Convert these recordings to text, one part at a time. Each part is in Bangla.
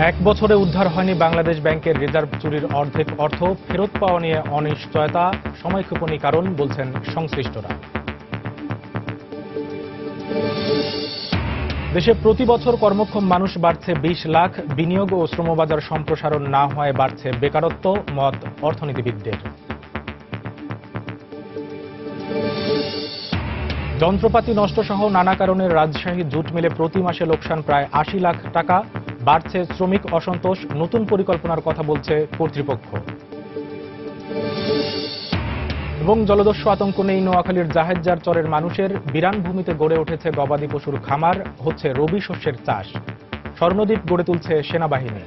এক বছরে উদ্ধার হয়নি বাংলাদেশ ব্যাংকের রিজার্ভ চুরির অর্ধেক অর্থ ফেরত পাওয়া নিয়ে অনিশ্চয়তা, সময়ক্ষেপণই কারণ বলছেন সংশ্লিষ্টরা। দেশে প্রতি বছর কর্মক্ষম মানুষ বাড়ছে ২০ লাখ, বিনিয়োগ ও শ্রমবাজার সম্প্রসারণ না হওয়ায় বাড়ছে বেকারত্ব, মত অর্থনীতিবিদদের। যন্ত্রপাতি নষ্টসহ নানা কারণে রাজশাহী জুট মিলে প্রতি মাসে লোকসান প্রায় ৮০ লাখ টাকা, বাড়ছে শ্রমিক অসন্তোষ, নতুন পরিকল্পনার কথা বলছে কর্তৃপক্ষ। এবং জলদস্যু আতঙ্ক নেই নোয়াখালীর জাহেদজার চরের মানুষের, বিরান ভূমিতে গড়ে উঠেছে গবাদি পশুর খামার, হচ্ছে রবি শস্যের চাষ, স্বর্ণদ্বীপ গড়ে তুলছে সেনাবাহিনী।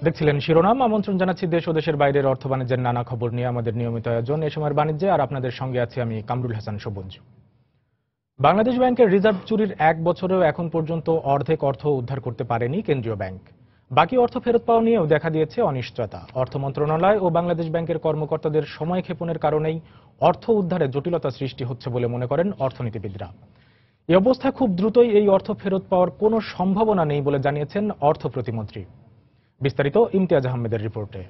দেখছিলেন শিরোনাম। আমন্ত্রণ জানাচ্ছি দেশ ও দেশের বাইরের অর্থ বাণিজ্যের নানা খবর নিয়ে আমাদের নিয়মিত আয়োজন এ সময়ের বাণিজ্যে, আর আপনাদের সঙ্গে আছি আমি কামরুল হাসান সবুজ। বাংলাদেশ ব্যাংকের রিজার্ভ চুরির এক বছরেও এখন পর্যন্ত অর্ধেক অর্থ উদ্ধার করতে পারেনি কেন্দ্রীয় ব্যাংক। বাকি অর্থ ফেরত পাওয়া নিয়েও দেখা দিয়েছে অনিশ্চয়তা। অর্থ মন্ত্রণালয় ও বাংলাদেশ ব্যাংকের কর্মকর্তাদের সময়ক্ষেপণের কারণেই অর্থ উদ্ধারে জটিলতা সৃষ্টি হচ্ছে বলে মনে করেন অর্থনীতিবিদরা। এই অবস্থায় খুব দ্রুতই এই অর্থ ফেরত পাওয়ার কোনো সম্ভাবনা নেই বলে জানিয়েছেন অর্থ প্রতিমন্ত্রী। বিস্তারিত ইমতিয়াজ আহমেদের রিপোর্টে।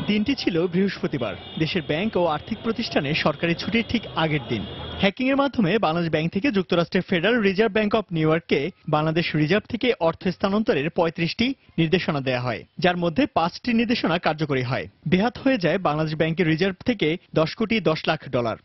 দিনটি ছিল বৃহস্পতিবার, দেশের ব্যাংক ও আর্থিক প্রতিষ্ঠানে সরকারি ছুটির ঠিক আগের দিন। হ্যাকিংয়ের মাধ্যমে বাংলাদেশ ব্যাংক থেকে যুক্তরাষ্ট্রের federal reserve bank of New ইয়র্ককে বাংলাদেশ রিজার্ভ থেকে অর্থ স্থানান্তরের ৩৫টি নির্দেশনা দেয়া হয়, যার মধ্যে ৫টি নির্দেশনা কার্যকরী হয়। বেহাত হয়ে যায় বাংলাদেশ ব্যাংকের রিজার্ভ থেকে $১০,১০,০০,০০০।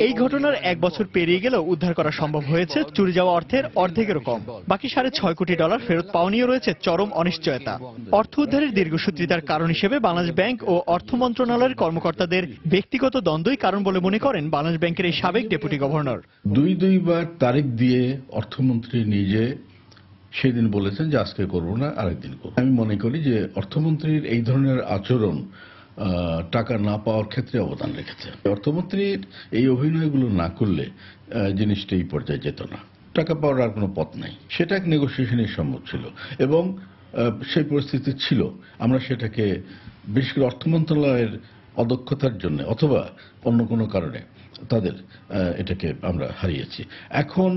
এই ঘটনার এক বছর পেরিয়ে গেলেও উদ্ধার করা সম্ভব হয়েছে চুরি যাওয়া অর্থের অর্ধেকেরও কম। বাকি $৬.৫ কোটি ফেরত পাওয়া নিয়ে রয়েছে চরম অনিশ্চয়তা। অর্থ উদ্ধারের দীর্ঘসূত্রিতার কারণ হিসেবে বাংলাদেশ ব্যাংক ও অর্থ মন্ত্রণালয়ের কর্মকর্তাদের ব্যক্তিগত দ্বন্দ্বই কারণ বলে মনে করেন বাংলাদেশ ব্যাংকের এই সাবেক ডেপুটি গভর্নর। দুইবার তারিখ দিয়ে অর্থমন্ত্রী নিজে সেদিন বলেছেন যে আজকে করব না, আরেকদিন করব। আমি মনে করি যে অর্থমন্ত্রীর এই ধরনের আচরণ টাকা না পাওয়ার ক্ষেত্রে অবদান রেখেছে। অর্থমন্ত্রীর এই অভিনয়গুলো না করলে জিনিসটা এই পর্যায়ে যেত না। টাকা পাওয়ার আর কোনো পথ নাই, সেটা এক নেগোসিয়েশনের সম্ভব ছিল এবং সেই পরিস্থিতি ছিল। আমরা সেটাকে বিশেষ করে অর্থ মন্ত্রণালয়ের অদক্ষতার জন্য অথবা অন্য কোনো কারণে তাদের এটাকে আমরা হারিয়েছি। এখন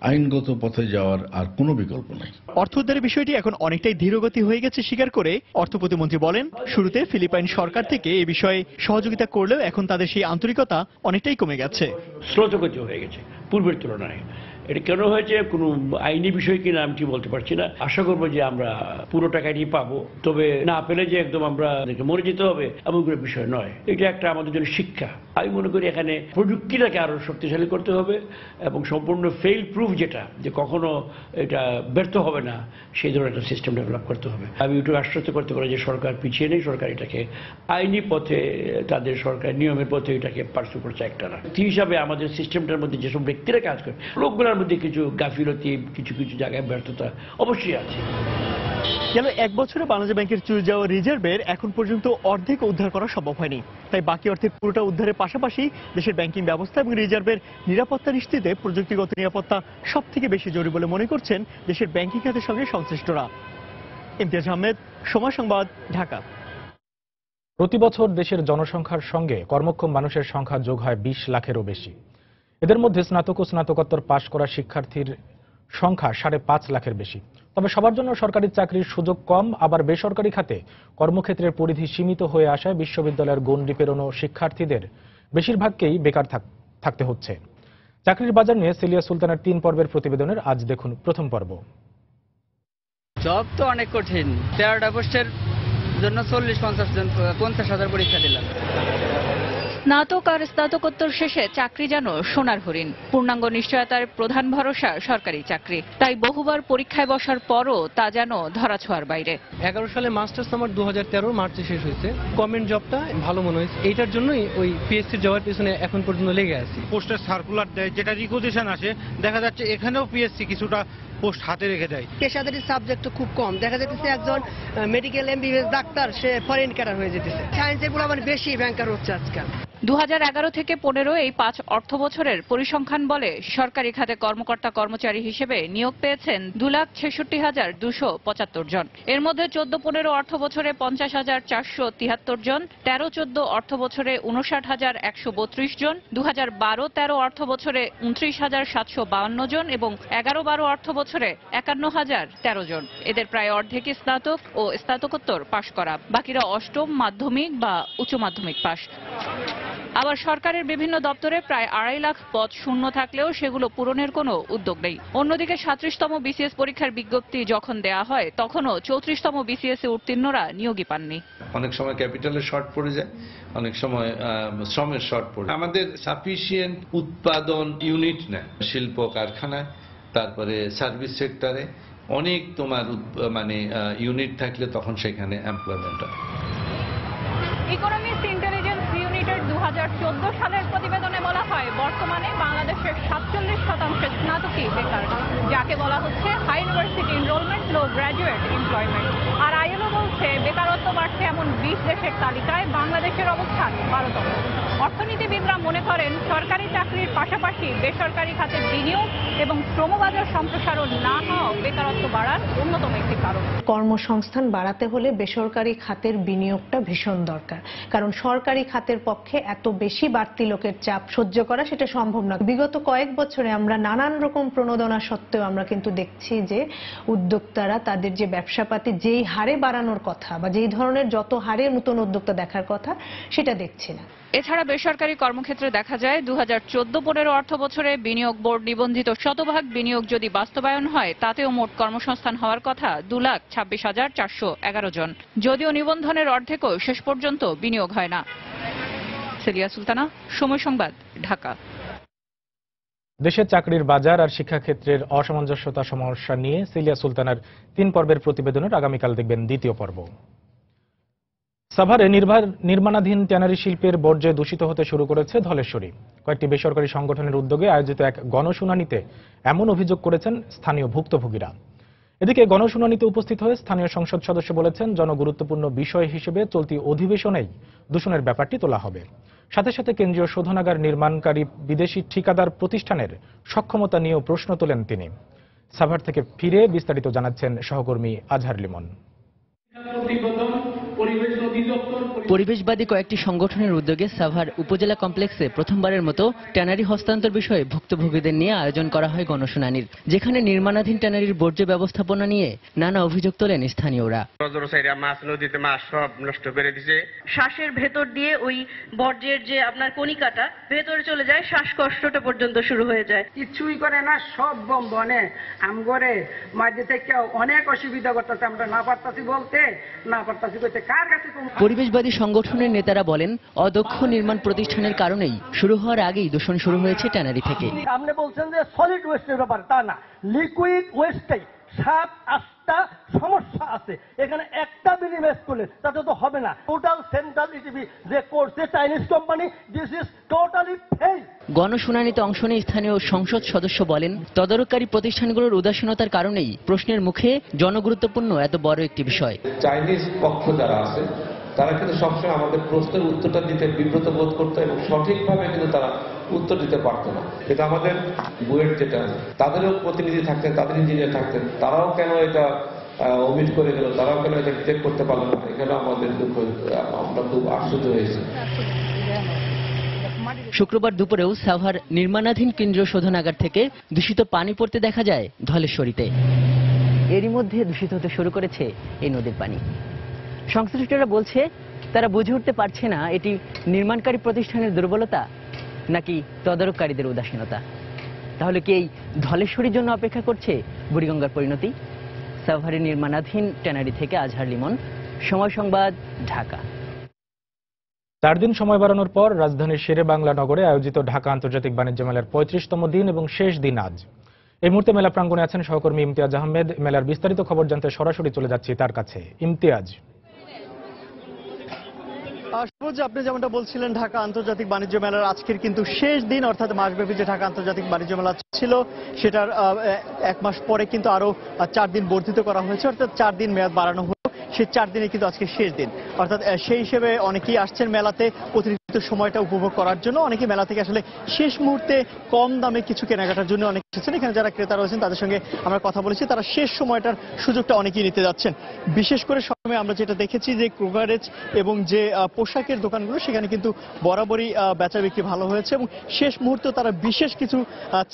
আইনগত পথে যাওয়ার আর কোনো বিকল্প নাই। অর্থ উদ্ধারের বিষয়টি এখন অনেকটাই ধীরগতি হয়ে গেছে স্বীকার করে অর্থ প্রতিমন্ত্রী বলেন, শুরুতে ফিলিপাইন সরকার থেকে এই বিষয়ে সহযোগিতা করলেও এখন তাদের সেই আন্তরিকতা অনেকটাই কমে গেছে, স্রোতগতি হয়ে গেছে পূর্বের তুলনায়। এটা কেন হয়েছে কোনো আইনি বিষয় কিনা আমি ঠিক বলতে পারছি না। আশা করবো যে আমরা পুরো টাকাটি পাবো, তবে না পেলে যে একদম আমরা মরে যেতে হবে এমন কোনো বিষয় নয়। এটা একটা আমাদের জন্য শিক্ষা। আমি মনে করি এখানে প্রযুক্তিটাকে আরো শক্তিশালী করতে হবে এবং সম্পূর্ণ ফেল প্রুফ যেটা, যে কখনো এটা ব্যর্থ হবে না, সেই ধরনের একটা সিস্টেম ডেভেলপ করতে হবে। আমি একটু আশ্বস্ত করতে পারি যে সরকার পিছিয়ে নেই, সরকার এটাকে আইনি পথে তাদের সরকার নিয়মের পথে এটাকে পার্সু করছে একটা না। সেই হিসাবে আমাদের সিস্টেমটার মধ্যে যেসব ব্যক্তিরা কাজ করে লোকগুলোর মধ্যে কিছু গাফিলতি, কিছু কিছু জায়গায় ব্যর্থতা অবশ্যই আছে। গেল এক বছরে বাংলাদেশ ব্যাংকের চুরি যাওয়া রিজার্ভের এখন পর্যন্ত অর্ধেক উদ্ধার করা সম্ভব হয়নি। তাই বাকি অর্থের পুরোটা উদ্ধারের পাশাপাশি দেশের ব্যাংকিং ব্যবস্থা এবং রিজার্ভের নিরাপত্তা নিশ্চিতে প্রযুক্তিগত নিরাপত্তা সব থেকে বেশি জরুরি বলে মনে করছেন দেশের ব্যাংকিং খাতের সঙ্গে সংশ্লিষ্টরা। ইমতিয়াজ আহমেদ, সময় সংবাদ, ঢাকা। প্রতি বছর দেশের জনসংখ্যার সঙ্গে কর্মক্ষম মানুষের সংখ্যা যোগ হয় ২০ লাখেরও বেশি। এদের মধ্যে স্নাতক ও স্নাতকোত্তর পাশ করা শিক্ষার্থীর সংখ্যা ৫.৫ লাখের বেশি। তবে সবার জন্য সরকারি চাকরির সুযোগ কম, আবার বেসরকারি খাতে কর্মক্ষেত্রের পরিধি সীমিত হয়ে আসায় বিশ্ববিদ্যালয়ের গণ্ডি পেরোনো শিক্ষার্থীদের বেশিরভাগকেই বেকার থাকতে হচ্ছে। চাকরির বাজার নিয়ে সিলিয়া সুলতানের ৩ পর্বের প্রতিবেদনের আজ দেখুন প্রথম পর্ব। জব তো অনেক কঠিন। 13টা পোস্টের জন্য 40-50,000 পরীক্ষা দিলাম। স্নাতক আর স্নাতকোত্তর শেষে চাকরি যেন সোনার হরিণ। পূর্ণাঙ্গ নিশ্চয়তার প্রধান ভরসা সরকারি চাকরি। তাই বহুবার পরীক্ষায় বসার পরও তা যেন ধরাছোঁয়ার বাইরে। 11 সালে মাস্টার্স আমার 2013 মার্চে শেষ হয়েছে। গভর্নমেন্ট জবটা ভালো মনে হয়েছে, এইটার জন্যই ওই পিএসসি জবের পিছনে এখন পর্যন্ত লেগে আছি। পোস্টের সার্কুলার দেয়, যেটা রিকোজিশন আসে, দেখা যাচ্ছে এখানেও পিএসসি কিছুটা পোস্ট হাতে রেখে দেয়। পেশাদারি সাবজেক্ট খুব কম দেখা যাচ্ছে। একজন মেডিকেল এমবিবিএস ডাক্তার সে ফরেন ক্যাডার হয়ে যেতেছে। সায়েন্সের গুলো বেশি ব্যাংকার হচ্ছে আজকাল। 2011 থেকে 15 এই 5 অর্থ বছরের পরিসংখ্যান বলে সরকারি খাতে কর্মকর্তা কর্মচারী হিসেবে নিয়োগ পেয়েছেন 2,66,275 জন। এর মধ্যে 14-15 অর্থ বছরে 50,473 জন, 13-14 অর্থ বছরে 59,132 জন, 2012-13 অর্থ বছরে 29,752 জন এবং 11-12 অর্থ বছরে 51,013 জন। এদের প্রায় অর্ধেকই স্নাতক ও স্নাতকোত্তর পাশ করা, বাকিরা অষ্টম, মাধ্যমিক বা উচ্চ মাধ্যমিক পাশ। আবার সরকারের বিভিন্ন দপ্তরে প্রায় 2.5 লাখ পদ শূন্য থাকলেও সেগুলো পূরণের কোনো উদ্যোগ নেই। অন্যদিকে 37তম বিসিএস পরীক্ষার বিজ্ঞপ্তি যখন দেয়া হয় তখনও 34তম বিসিএস এ উত্তীর্ণরা নিয়োগই পাননি। অনেক সময় ক্যাপিটালের শর্ট পড়ে যায়, অনেক সময় শ্রমের শর্ট পড়ে। আমাদের সাফিসিয়েন্ট উৎপাদন ইউনিট নেই শিল্প কারখানায়, তারপরে সার্ভিস সেক্টরে অনেক মানে ইউনিট থাকলে তখন সেখানে এমপ্লয়মেন্ট হয়। ইকোনমিক্স ইন্টেলিজেন্স ইউনিটের 2014 সালের প্রতিবেদনে বলা হয় বর্তমানে বাংলাদেশের 47% স্নাতকই বেকার, যাকে বলা হচ্ছে হাই ইউনিভার্সিটি এনরোলমেন্ট, লো গ্র্যাজুয়েট এমপ্লয়মেন্ট। আর আইএলও বলছে বেকারত্ব বাড়ছে এমন 20 দেশের তালিকায় বাংলাদেশের অবস্থান 12তম। অর্থনীতিবিদরা মনে করেন সরকারি চাকরির পাশাপাশি বেসরকারি খাতে বিনিয়োগ এবং শ্রমবাজার সম্প্রসারণ না হওয়া বেকারত্ব বাড়ার অন্যতম একটি কারণ। কর্মসংস্থান বাড়াতে হলে বেসরকারি খাতের বিনিয়োগটা ভীষণ দরকার, কারণ সরকারি খাতের পক্ষে এত বেশি বাড়তি লোকের চাপ সহ্য করা সেটা সম্ভব না। বিগত কয়েক বছরে আমরা নানান রকম প্রণোদনা সত্ত্বেও আমরা কিন্তু দেখছি যে উদ্যোক্তারা তাদের যে ব্যবসাপাতি যেই হারে বাড়ানোর কথা বা যেই ধরনের যত হারে নতুন উদ্যোক্তা দেখার কথা সেটা দেখছি না। এছাড়া বেসরকারি কর্মক্ষেত্রে দেখা যায় 2014-15 অর্থ বছরে বিনিয়োগ বোর্ড নিবন্ধিত শতভাগ বিনিয়োগ যদি বাস্তবায়ন হয় তাতেও মোট কর্মসংস্থান হওয়ার কথা 2,26,411 জন, যদিও নিবন্ধনের অর্ধেকও শেষ পর্যন্ত বিনিয়োগ হয় না। সেলিয়া সুলতানা, সময় সংবাদ, ঢাকা। দেশের চাকরির বাজার আর শিক্ষাক্ষেত্রের অসামঞ্জস্যতা সমস্যা নিয়ে সেলিয়া সুলতানার 3 পর্বের প্রতিবেদনের আগামীকাল দেখবেন 2য় পর্ব। সাভারে নির্মাণাধীন ট্যানারি শিল্পের বর্জ্যে দূষিত হতে শুরু করেছে ধলেশ্বরী। কয়েকটি বেসরকারি সংগঠনের উদ্যোগে আয়োজিত এক গণশুনানিতে এমন অভিযোগ করেছেন স্থানীয় ভুক্তভোগীরা। এদিকে গণশুনানিতে উপস্থিত হয়ে স্থানীয় সংসদ সদস্য বলেছেন জনগুরুত্বপূর্ণ বিষয় হিসেবে চলতি অধিবেশনেই দূষণের ব্যাপারটি তোলা হবে। সাথে সাথে কেন্দ্রীয় শোধনাগার নির্মাণকারী বিদেশি ঠিকাদার প্রতিষ্ঠানের সক্ষমতা নিয়েও প্রশ্ন তোলেন তিনি। সাভার থেকে ফিরে বিস্তারিত জানাচ্ছেন সহকর্মী আজহার লিমন। পরিবেশবাদী কয়েকটি সংগঠনের উদ্যোগে সাভার উপজেলা কমপ্লেক্সে প্রথমবারের মতো ট্যানারি হস্তান্তর বিষয়ে ভুক্তভোগীদের নিয়ে আয়োজন করা হয় গণশুনানির, যেখানে নির্মাণাধীন ট্যানারির বর্জ্য ব্যবস্থাপনা নিয়ে নানা অভিযোগ তোলেন স্থানীয়রা। মাছ নদীতে মাছ সব নষ্ট করে দিছে। শ্বাসের ভেতর দিয়ে ওই বর্জ্যের যে আপনার কণিকাটা ভেতরে চলে যায়, শ্বাসকষ্টটা পর্যন্ত শুরু হয়ে যায়। কিছুই করে না, সব বনে আমগরে মাঝে থেকে অনেক অসুবিধা করতেছে। আমরা না পারতাছি বলতে, না পারতাছি বলতে কার কাছে। পরিবেশবাদী সংগঠনের নেতারা বলেন অদক্ষ নির্মাণ প্রতিষ্ঠানের কারণেই শুরু হওয়ার আগেই দূষণ শুরু হয়েছে ট্যানারি থেকে। আপনি বলছেন যে সলিড ওয়েস্টের ব্যাপার, তা না, লিকুইড ওয়েস্টটাই 7-8টা সমস্যা আছে। এখানে একটা বিনিময় করলে তাতে তো হবে না। টোটাল সেন্ট্রাল ইটিভি যে করছে Chinese company, this is totally fail. গণশুনানিতে অংশ নিয়ে স্থানীয় সংসদ সদস্য বলেন তদারককারী প্রতিষ্ঠানগুলোর উদাসীনতার কারণেই প্রশ্নের মুখে জনগুরুত্বপূর্ণ এত বড় একটি বিষয়। চাইনিজ পক্ষ যারা আছে তারা কিন্তু সবসময় আমাদের প্রশ্নের উত্তরটা দিতে বিব্রত বোধ করতো এবং সঠিকভাবে কিন্তু তারা উত্তর দিতে পারতো না। কিন্তু আমাদের বুয়েট যেটা, তাদেরও প্রতিনিধি থাকতেন, তাদের ইঞ্জিনিয়ার থাকতেন, তারাও কেন এটা ওমিট করে গেল, তারাও কেন এটা ডিটেক্ট করতে পারলো না, এখানে আমাদের দুঃখ, আমরা খুব আশ্চর্য হয়েছি। শুক্রবার দুপুরেও সাভার নির্মাণাধীন কেন্দ্রীয় শোধনাগার থেকে দূষিত পানি পড়তে দেখা যায় ধলেশ্বরীতে। এরই মধ্যে দূষিত হতে শুরু করেছে এই নদীর পানি। সংশ্লিষ্টরা বলছে তারা বুঝে উঠতে পারছে না এটি নির্মাণকারী প্রতিষ্ঠানের দুর্বলতা নাকি তদারককারীদের উদাসীনতা। তাহলে কি এই ধলেশ্বরীর জন্য অপেক্ষা করছে বুড়িগঙ্গার পরিণতি? সাভারের নির্মাণাধীন ট্যানারি থেকে আজহার লিমন, সময় সংবাদ, ঢাকা। 4 দিন সময় বাড়ানোর পর রাজধানীর শেরে বাংলা নগরে আয়োজিত ঢাকা আন্তর্জাতিক বাণিজ্য মেলার 35তম দিন এবং শেষ দিন আজ। এই মুহূর্তে মেলা প্রাঙ্গণে আছেন সহকর্মী ইমতিয়াজ আহমেদ। মেলার বিস্তারিত খবর জানতে সরাসরি চলে যাচ্ছি তার কাছে। ইমতিয়াজ, আপনি যেমনটা বলছিলেন, ঢাকা আন্তর্জাতিক বাণিজ্য মেলার আজকের কিন্তু শেষ দিন, অর্থাৎ মাসব্যাপী যে ঢাকা আন্তর্জাতিক বাণিজ্য মেলা ছিল সেটার 1 মাস পরে কিন্তু আরো 4 দিন বর্ধিত করা হয়েছে, অর্থাৎ 4 দিন মেয়াদ বাড়ানো হলো। সেই 4 দিনে কিন্তু আজকে শেষ দিন, অর্থাৎ সেই হিসেবে অনেকেই আসছেন মেলাতে। অতিরিক্ত সময়টা উপভোগ করার জন্য অনেকে মেলা থেকে আসলে শেষ মুহূর্তে কম দামে কিছু কেনাকাটার জন্য অনেক এসেছেন। এখানে যারা ক্রেতা রয়েছেন তাদের সঙ্গে আমরা কথা বলেছি, তারা শেষ সময়টার সুযোগটা অনেকেই নিতে যাচ্ছেন। বিশেষ করে সময় আমরা যেটা দেখেছি যে ক্রোভারেজ এবং যে পোশাকের দোকানগুলো সেখানে কিন্তু বরাবরই বেচা বিক্রি ভালো হয়েছে এবং শেষ মুহূর্তে তারা বিশেষ কিছু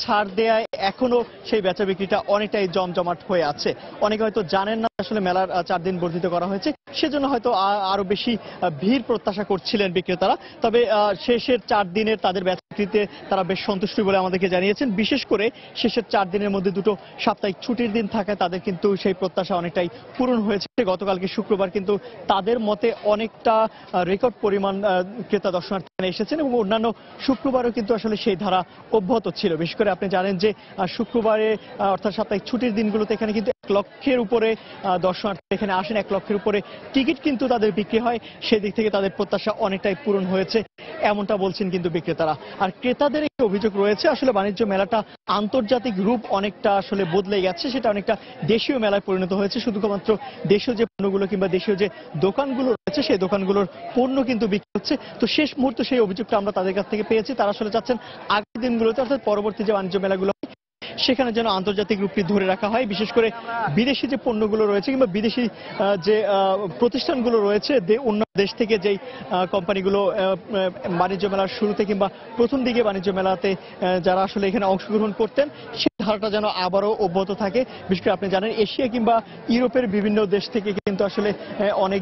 ছাড় দেয় এখনো সেই বেচা বিক্রিটা অনেকটাই জমজমাট হয়ে আছে। অনেকে হয়তো জানেন না আসলে মেলার 4 দিন বর্ধিত করা হয়েছে, সেজন্য হয়তো আরো বেশি ভিড় প্রত্যাশা করছিলেন বিক্রেতারা। তবে শেষের 4 দিনের তাদের বেচা বিক্রিতে তারা বেশ সন্তুষ্ট বলে আমাদেরকে জানিয়েছেন। বিশেষ করে শেষের 4 দিনের মধ্যে দুটো সাপ্তাহিক ছুটির দিন থাকায় তাদের কিন্তু সেই প্রত্যাশা অনেকটাই পূরণ হয়েছে। গতকালকে শুক্রবার কিন্তু তাদের মতে অনেকটা রেকর্ড পরিমাণ ক্রেতা দর্শনার্থী এসেছেন এবং অন্যান্য শুক্রবারও কিন্তু আসলে সেই ধারা অব্যাহত ছিল। বিশেষ করে আপনি জানেন যে শুক্রবারে অর্থাৎ সাপ্তাহিক ছুটির দিনগুলোতে এখানে কিন্তু 1 লক্ষের উপরে দর্শনার্থী এখানে আসেন, 1 লক্ষের উপরে টিকিট কিন্তু তাদের বিক্রি হয়। সেই দিক থেকে তাদের প্রত্যাশা অনেকটাই পূরণ হয়েছে এমনটা বলছেন কিন্তু বিক্রেতারা। আর ক্রেতাদের একটি অভিযোগ রয়েছে, আসলে বাণিজ্য মেলাটা আন্তর্জাতিক রূপ অনেকটা আসলে বদলে গেছে, সেটা অনেকটা দেশীয় মেলায় পরিণত হয়েছে। শুধুমাত্র দেশীয় যে পণ্যগুলো কিংবা দেশীয় যে দোকানগুলো রয়েছে সেই দোকানগুলোর পণ্য কিন্তু বিক্রি হচ্ছে। তো শেষ মুহূর্তে সেই অভিযোগটা আমরা তাদের কাছ থেকে পেয়েছি। তারা আসলে চাচ্ছেন আগামী দিনগুলোতে অর্থাৎ পরবর্তী যে বাণিজ্য মেলাগুলো সেখানে যেন আন্তর্জাতিক রূপটি ধরে রাখা হয়। বিশেষ করে বিদেশি যে পণ্যগুলো রয়েছে কিংবা বিদেশি যে প্রতিষ্ঠানগুলো রয়েছে অন্য দেশ থেকে যেই কোম্পানিগুলো বাণিজ্য মেলার শুরুতে কিংবা প্রথম দিকে বাণিজ্য মেলাতে যারা আসলে এখানে অংশগ্রহণ করতেন সেই ধারাটা যেন আবারও অব্যাহত থাকে। বিশেষ করে আপনি জানেন এশিয়া কিংবা ইউরোপের বিভিন্ন দেশ থেকে কিন্তু আসলে অনেক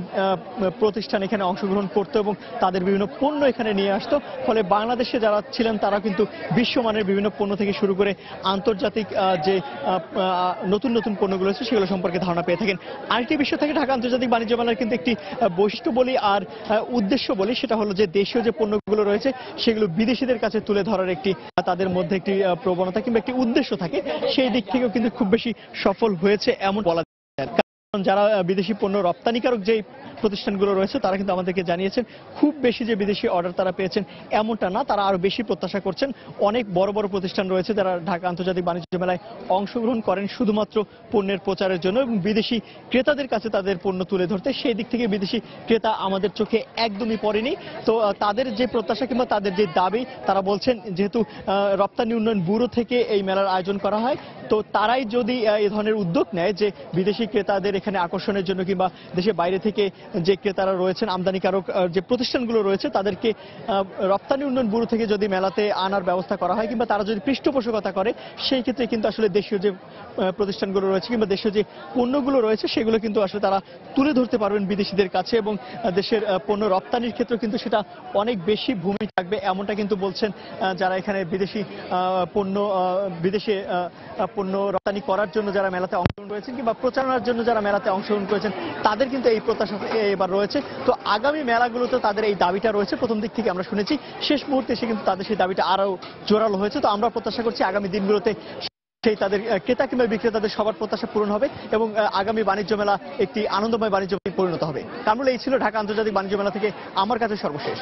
প্রতিষ্ঠান এখানে অংশগ্রহণ করতো এবং তাদের বিভিন্ন পণ্য এখানে নিয়ে আসতো। ফলে বাংলাদেশে যারা ছিলেন তারা কিন্তু বিশ্বমানের বিভিন্ন পণ্য থেকে শুরু করে আন্তর্জাতিক যে নতুন নতুন পণ্যগুলো আছে সেগুলো সম্পর্কে ধারণা পেয়ে থাকেন। আরেকটি বিষয় থাকে ঢাকা আন্তর্জাতিক বাণিজ্য মেলার কিন্তু একটি বৈশিষ্ট্য বলি আর উদ্দেশ্য বলি, সেটা হলো যে দেশীয় যে পণ্যগুলো রয়েছে সেগুলো বিদেশিদের কাছে তুলে ধরার একটি তাদের মধ্যে একটি প্রবণতা কিংবা একটি উদ্দেশ্য থাকে। সেই দিক থেকেও কিন্তু খুব বেশি সফল হয়েছে এমন বলা যায়। কারণ যারা বিদেশি পণ্য রপ্তানিকারক যে প্রতিষ্ঠানগুলো রয়েছে তারা কিন্তু আমাদেরকে জানিয়েছেন খুব বেশি যে বিদেশি অর্ডার তারা পেয়েছেন এমনটা না, তারা আরো বেশি প্রত্যাশা করছেন। অনেক বড় বড় প্রতিষ্ঠান রয়েছে যারা ঢাকা আন্তর্জাতিক বাণিজ্য মেলায় অংশগ্রহণ করেন শুধুমাত্র পণ্যের প্রচারের জন্য এবং বিদেশি ক্রেতাদের কাছে তাদের পণ্য তুলে ধরতে। সেই দিক থেকে বিদেশি ক্রেতা আমাদের চোখে একদমই পড়েনি। তো তাদের যে প্রত্যাশা কিংবা তাদের যে দাবি, তারা বলছেন যেহেতু রপ্তানি উন্নয়ন ব্যুরো থেকে এই মেলার আয়োজন করা হয়, তো তারাই যদি এই ধরনের উদ্যোগ নেয় যে বিদেশি ক্রেতাদের এখানে আকর্ষণের জন্য কিংবা দেশের বাইরে থেকে যে ক্রেতারা রয়েছেন আমদানিকারক যে প্রতিষ্ঠানগুলো রয়েছে তাদেরকে রপ্তানি উন্নয়ন ব্যুরো থেকে যদি মেলাতে আনার ব্যবস্থা করা হয় কিংবা তারা যদি পৃষ্ঠপোষকতা করে, সেই ক্ষেত্রে কিন্তু আসলে দেশীয় যে প্রতিষ্ঠানগুলো রয়েছে কিংবা দেশীয় যে পণ্যগুলো রয়েছে সেগুলো কিন্তু আসলে তারা তুলে ধরতে পারবেন বিদেশিদের কাছে এবং দেশের পণ্য রপ্তানির ক্ষেত্রে কিন্তু সেটা অনেক বেশি ভূমিকা থাকবে এমনটা কিন্তু বলছেন যারা এখানে বিদেশে পণ্য রপ্তানি করার জন্য যারা মেলাতে অংশগ্রহণ করেছেন কিংবা প্রচারণার জন্য যারা মেলাতে অংশগ্রহণ করেছেন তাদের কিন্তু এই প্রত্যাশা এবার রয়েছে। তো আগামী মেলাগুলোতে তাদের এই দাবিটা রয়েছে, প্রথম দিক থেকে আমরা শুনেছি, শেষ মুহূর্তে এসে কিন্তু তাদের সেই দাবিটা আরো জোরালো হয়েছে। তো আমরা প্রত্যাশা করছি আগামী দিনগুলোতে সেই তাদের ক্রেতা কিংবা বিক্রেতাদের সবার প্রত্যাশা পূরণ হবে এবং আগামী বাণিজ্য মেলা একটি আনন্দময় বাণিজ্য মেলায় পরিণত হবে। কামরুল, এই ছিল ঢাকা আন্তর্জাতিক বাণিজ্য মেলা থেকে আমার কাছে সর্বশেষ।